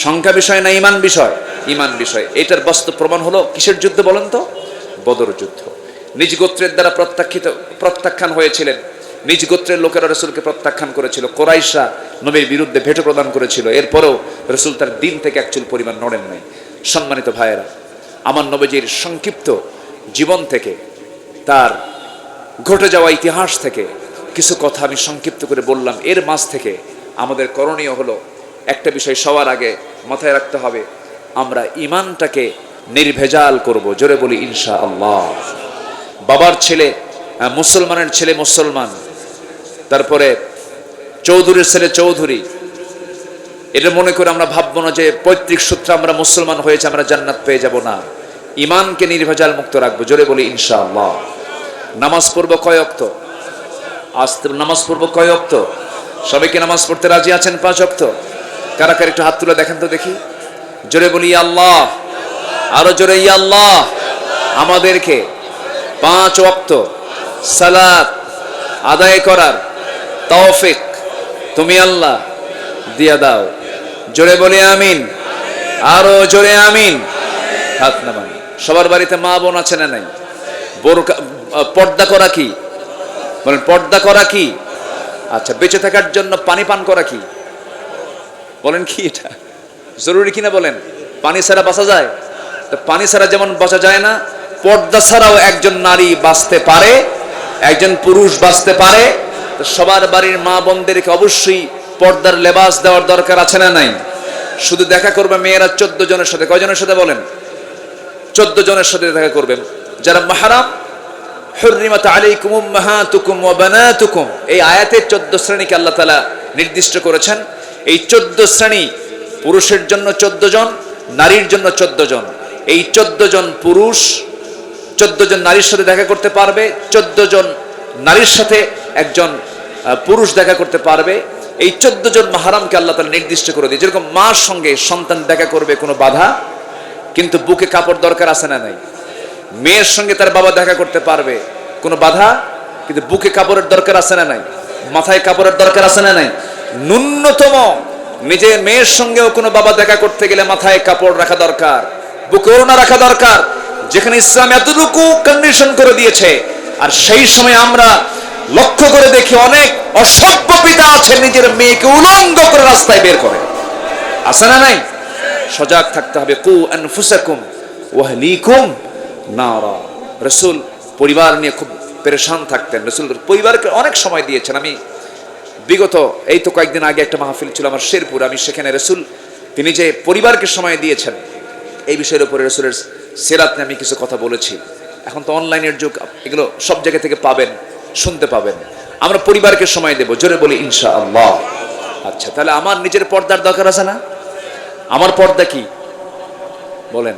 সংখ্যা বিষয় না ঈমান বিষয়? ঈমান বিষয়। এটার বাস্তব প্রমাণ হলো কিসের যুদ্ধ বলেন তো? বদর যুদ্ধ। নিজ গোত্রের দ্বারা প্রত্যাখ্যান হয়েছিলেন। নিজ গোত্রের লোকেরা রাসূলকে প্রত্যাখ্যান করেছিল। কুরাইশরা নবীর বিরুদ্ধে ভেটো প্রদান করেছিল। এরপরেও রাসূল তার দিন থেকে একচুল পরিমাণ নড়েন নাই। সম্মানিত ভাইয়েরা, আমার নবীজির সংক্ষিপ্ত জীবন থেকে, তার ঘটে যাওয়া ইতিহাস থেকে কিছু কথা আমি সংক্ষিপ্ত করে বললাম। এর মাঝ থেকে আমাদের করণীয় হলো একটা বিষয় সবার আগে মাথায় রাখতে হবে, আমরা ঈমানটাকে নির্ভেজাল করব। জোরে বলি ইনশাআল্লাহ। বাবার ছেলে মুসলমানের ছেলে মুসলমান, তারপরে চৌধুরীর ছেলে চৌধুরী, এটা মনে করে আমরা ভাববো না যে পৈতৃক সূত্রে আমরা মুসলমান হয়েছে আমরা জান্নাত পেয়ে যাব না। ঈমানকে নির্ভেজাল মুক্ত রাখবো। জোরে বলি ইনশাআল্লাহ। নামাজ পড়বো কয় ওয়াক্ত? নামাজ পড়বো কয় ওয়াক্ত? সবাইকে নামাজ পড়তে রাজি আছেন? 5 ওয়াক্ত। কারা কারা একটু হাত তুলে দেখেন তো দেখি। জোরে বলি ইয়া আল্লাহ। আরো জোরে ইয়া আল্লাহ। আমাদেরকে 5 ওয়াক্ত সালাত আদায় করার তৌফিক তুমি আল্লাহ দিয়া দাও। জোরে বলি আমিন। আরো জোরে আমিন। হাত নামান। সবার বাড়িতে মা বোন আছে না নাই? পর্দা করা কি বলেন? পর্দা করা কি? আচ্ছা, বেঁচে থাকার জন্য পানি পান করা কি বলেন? কি এটা জরুরি কিনা বলেন? পানি ছাড়া বাঁচা যায়? তো পানি ছাড়া যেমন বাঁচা যায় না, পর্দা ছাড়াও একজন নারী বাঁচতে পারে, একজন পুরুষ বাঁচতে পারে। তো সবার বাড়ির মা বোনদেরকে অবশ্যই পর্দার লেবাস দেওয়ার দরকার আছে না নাই? শুধু দেখা করবে মেয়েরা 14 জনের সাথে। কয়জনের সাথে বলেন? 14 জনের সাথে দেখা করবেন। যারা মাহরাম, হুররিমাত আলাইকুম উম্মাহাতুকুম ওয়া বানাতুকুম, এই আয়াতে 14 শ্রেণীকে আল্লাহ তাআলা নির্দিষ্ট করেছেন। এই 14 শ্রেণী, পুরুষের জন্য 14 জন, নারীর জন্য 14 জন। এই 14 জন পুরুষ 14 জন নারীর সাথে দেখা করতে পারবে। 14 জন নারীর সাথে একজন পুরুষ দেখা করতে পারবে। এই 14 জন মাহরামকে আল্লাহ তাআলা নির্দিষ্ট করে দিয়ে, যেরকম মার সঙ্গে সন্তান দেখা করবে কোনো বাধা, কিন্তু বুকে কাপড় দরকার আছে না নাই? মেয়ের সঙ্গে তার বাবা দেখা করতে পারবে কোনো বাধা, কিন্তু বুকে কাপড়ের দরকার আছে না নাই? মাথায় কাপড়ের দরকার আছে না নাই? ন্যূনতম নিজের মেয়ের সঙ্গেও কোনো বাবা দেখা করতে গেলে মাথায় কাপড় রাখা দরকার, বুকে ওড়না রাখা দরকার, যেখানে ইসলাম এতটুকু কন্ডিশন করে দিয়েছে। আর সেই সময় আমরা লক্ষ্য করে দেখি অনেক অসভ্য পিতা আছে নিজের মেয়েকে উলঙ্গ করে রাস্তায় বের করে, আছে না নাই? সজাগ থাকতে হবে। কু আনফুসাকুম ওয়া আহলিকুম নারা। রাসূল পরিবার নিয়ে খুব পেরেশান থাকতেন, রাসূল পরিবারকে অনেক সময় দিয়েছেন। আমি বিগত এই তো কয়েকদিন আগে একটা মাহফিল ছিল আমার শেরপুর, আমি সেখানে রাসূল তিনি যে পরিবারকে সময় দিয়েছেন এই বিষয়ের উপরে রাসূলের সিরাত নিয়ে আমি কিছু কথা বলেছি। এখন তো অনলাইনের যুগ, এগুলো সব জায়গা থেকে পাবেন, শুনতে পাবেন। আমরা পরিবারকে সময় দেব, জোরে বলি ইনশাআল্লাহ। আচ্ছা, তাহলে আমার নিজের পর্দার দরকার আছে না? আমার পর্দা কি বলেন?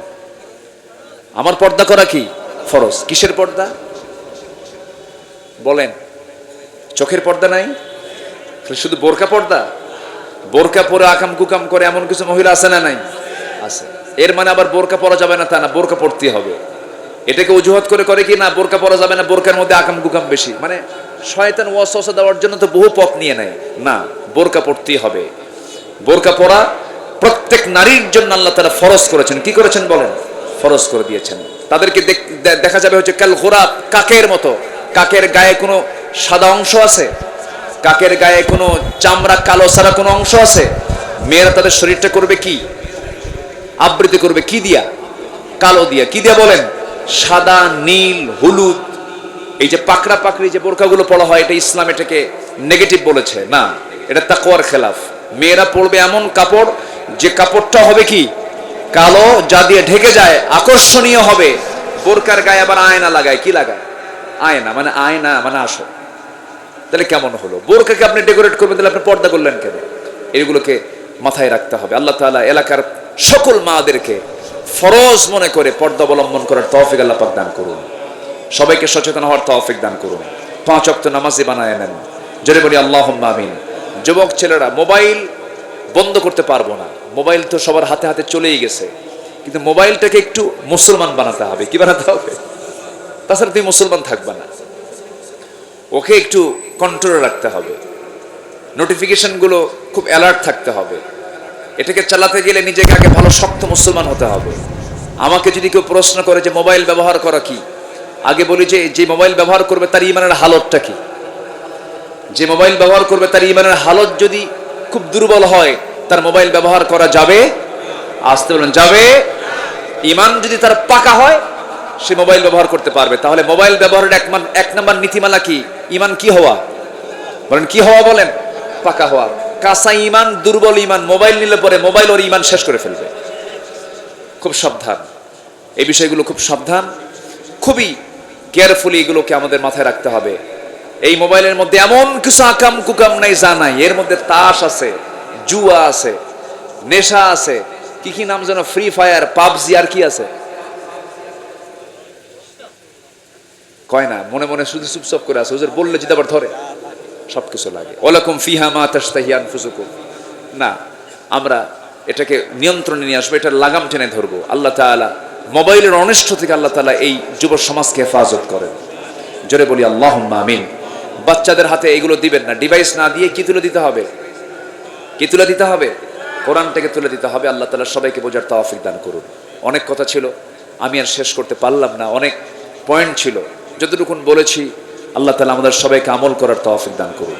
আমার পর্দা করা কি ফরজ? কিসের পর্দা বলেন? চোখের পর্দা নাই, শুধু বোরকা পর্দা? বোরকা পরে আকাম কুকাম করে এমন কিছু মহিলা আছে না নাই? আছে। এর মানে আবার বোরকা পরা যাবে না তা না, বোরকা পরতে হবে। এটাকে অজুহাত করে করে কি না বোরকা পরা যাবে না, বোরকার মধ্যে আকাম কুকাম বেশি, মানে শয়তান ওয়াসওয়াসা দেওয়ার জন্য তো বহু পথ নিয়ে নেয়। না, বোরকা পরতেই হবে। বোরকা পরা প্রত্যেক নারীর জন্য আল্লাহ তাআলা ফরজ করেছেন। কি করেছেন বলেন? ফরজ করে দিয়েছেন। তাদেরকে দেখা যাবে হচ্ছে কাল গোরাব, কাকের মতো। কাকের গায়ে কোনো সাদা অংশ আছে? কাকের গায়ে কোনো চামড়া কালো সারা কোনো অংশ আছে? মেয়েরা তাদের শরীরটা করবে কি? আবৃত্তি করবে কি দিয়া? কালো দিয়া। কি দিয়া বলেন? সাদা, নীল, হলুদ। এই যে পাকড়া পাকড়ি যে বোরকাগুলো পড়া হয়, এটা ইসলাম এটাকে নেগেটিভ বলেছে না, এটা তাকওয়ার খেলাফ। মেয়েরা পড়বে এমন কাপড় যে কাপড়টা হবে কি? কালো, যা দিয়ে ঢেকে যায়, আকর্ষণীয় হবে। বোরকার গায়ে আবার আয়না লাগায়। কি লাগায়? আয়না। মানে আয়না মানে আসো। তাহলে কেমন হলো? বোরকাকে আপনি ডেকোরেট করবেন, তাহলে আপনি পর্দা করলেন কেন? এগুলোকে মাথায় রাখতে হবে। আল্লাহ তাআলা এলাকার সকল মাদেরকে ফরজ মনে করে পর্দা অবলম্বন করার তৌফিক আল্লাহ পাক দান করুন। সবাইকে সচেতন হওয়ার তৌফিক দান করুন। 5 ওয়াক্ত নামাজি বানায় নেন, জোরে বলি আল্লাহুম্মা আমিন। যুবক ছেলেরা, মোবাইল বন্ধ করতে পারবো না। মোবাইল তো সবার হাতে হাতে চলেই গেছে, কিন্তু মোবাইলটাকে একটু মুসলমান বানাতে হবে। কি বানাতে হবে? তাছাড়া তুমি মুসলমান থাকবে না। ওকে একটু কন্ট্রোলে রাখতে হবে। নোটিফিকেশনগুলো খুব অ্যালার্ট থাকতে হবে। এটাকে চালাতে গেলে নিজেকে আগে ভালো শক্ত মুসলমান হতে হবে। আমাকে যদি কেউ প্রশ্ন করে যে মোবাইল ব্যবহার করা কি, আগে বলি যে মোবাইল ব্যবহার করবে তার ইমানের হালতটা কি? যে মোবাইল ব্যবহার করবে তার ইমানের হালত যদি খুব দুর্বল হয়, তার মোবাইল ব্যবহার করা যাবে? আসতে বলেন, যাবে? ইমান যদি তার পাকা হয়, সে মোবাইল ব্যবহার করতে পারবে। তাহলে মোবাইল ব্যবহারের এক নম্বর নীতিমালা কি? ইমান কি হওয়া? বলেন কি হওয়া? বলেন পাকা হওয়া। কাঁচা ইমান, দুর্বল ইমান মোবাইল নিলে পরে মোবাইল ওর ইমান শেষ করে ফেলবে। খুব সাবধান, এই বিষয়গুলো খুব সাবধান, খুবই কেয়ারফুলি এগুলোকে আমাদের মাথায় রাখতে হবে। এই মোবাইলের মধ্যে এমন কিছু আকাম কুকাম নাই যা নাই। এর মধ্যে তাস আছে, জুয়া আছে, নেশা আছে, কি কি নাম যেন, ফ্রি ফায়ার, পাবজি, আর কি আছে কয় না, মনে মনে শুধু চুপচাপ করে আছে। হুজুর বললে যদি আবার ধরে, সবকিছু লাগে। ওয়ালাকুম ফিহা মা তাশতাহি আনফুসুকুম। না, আমরা এটাকে নিয়ন্ত্রণে নিয়ে আসবো, এটার লাগাম টেনে ধরবো। আল্লাহ তাআলা মোবাইলের অনিষ্ট থেকে আল্লাহ তাআলা এই যুব সমাজকে হেফাজত করেন। জোরে বলি আল্লাহুম্মা আমিন। বাচ্চাদের হাতে এগুলো দিবেন না। ডিভাইস না দিয়ে কি তুলে দিতে হবে? কি তুলে দিতে হবে? কোরআনটাকে তুলে দিতে হবে। আল্লাহ তাআলা সবাইকে বোঝার তৌফিক দান করুন। অনেক কথা ছিল, আমি আর শেষ করতে পারলাম না। অনেক পয়েন্ট ছিল, যতটুকুন বলেছি আল্লাহ তাআলা আমাদের সবাইকে আমল করার তৌফিক দান করুন।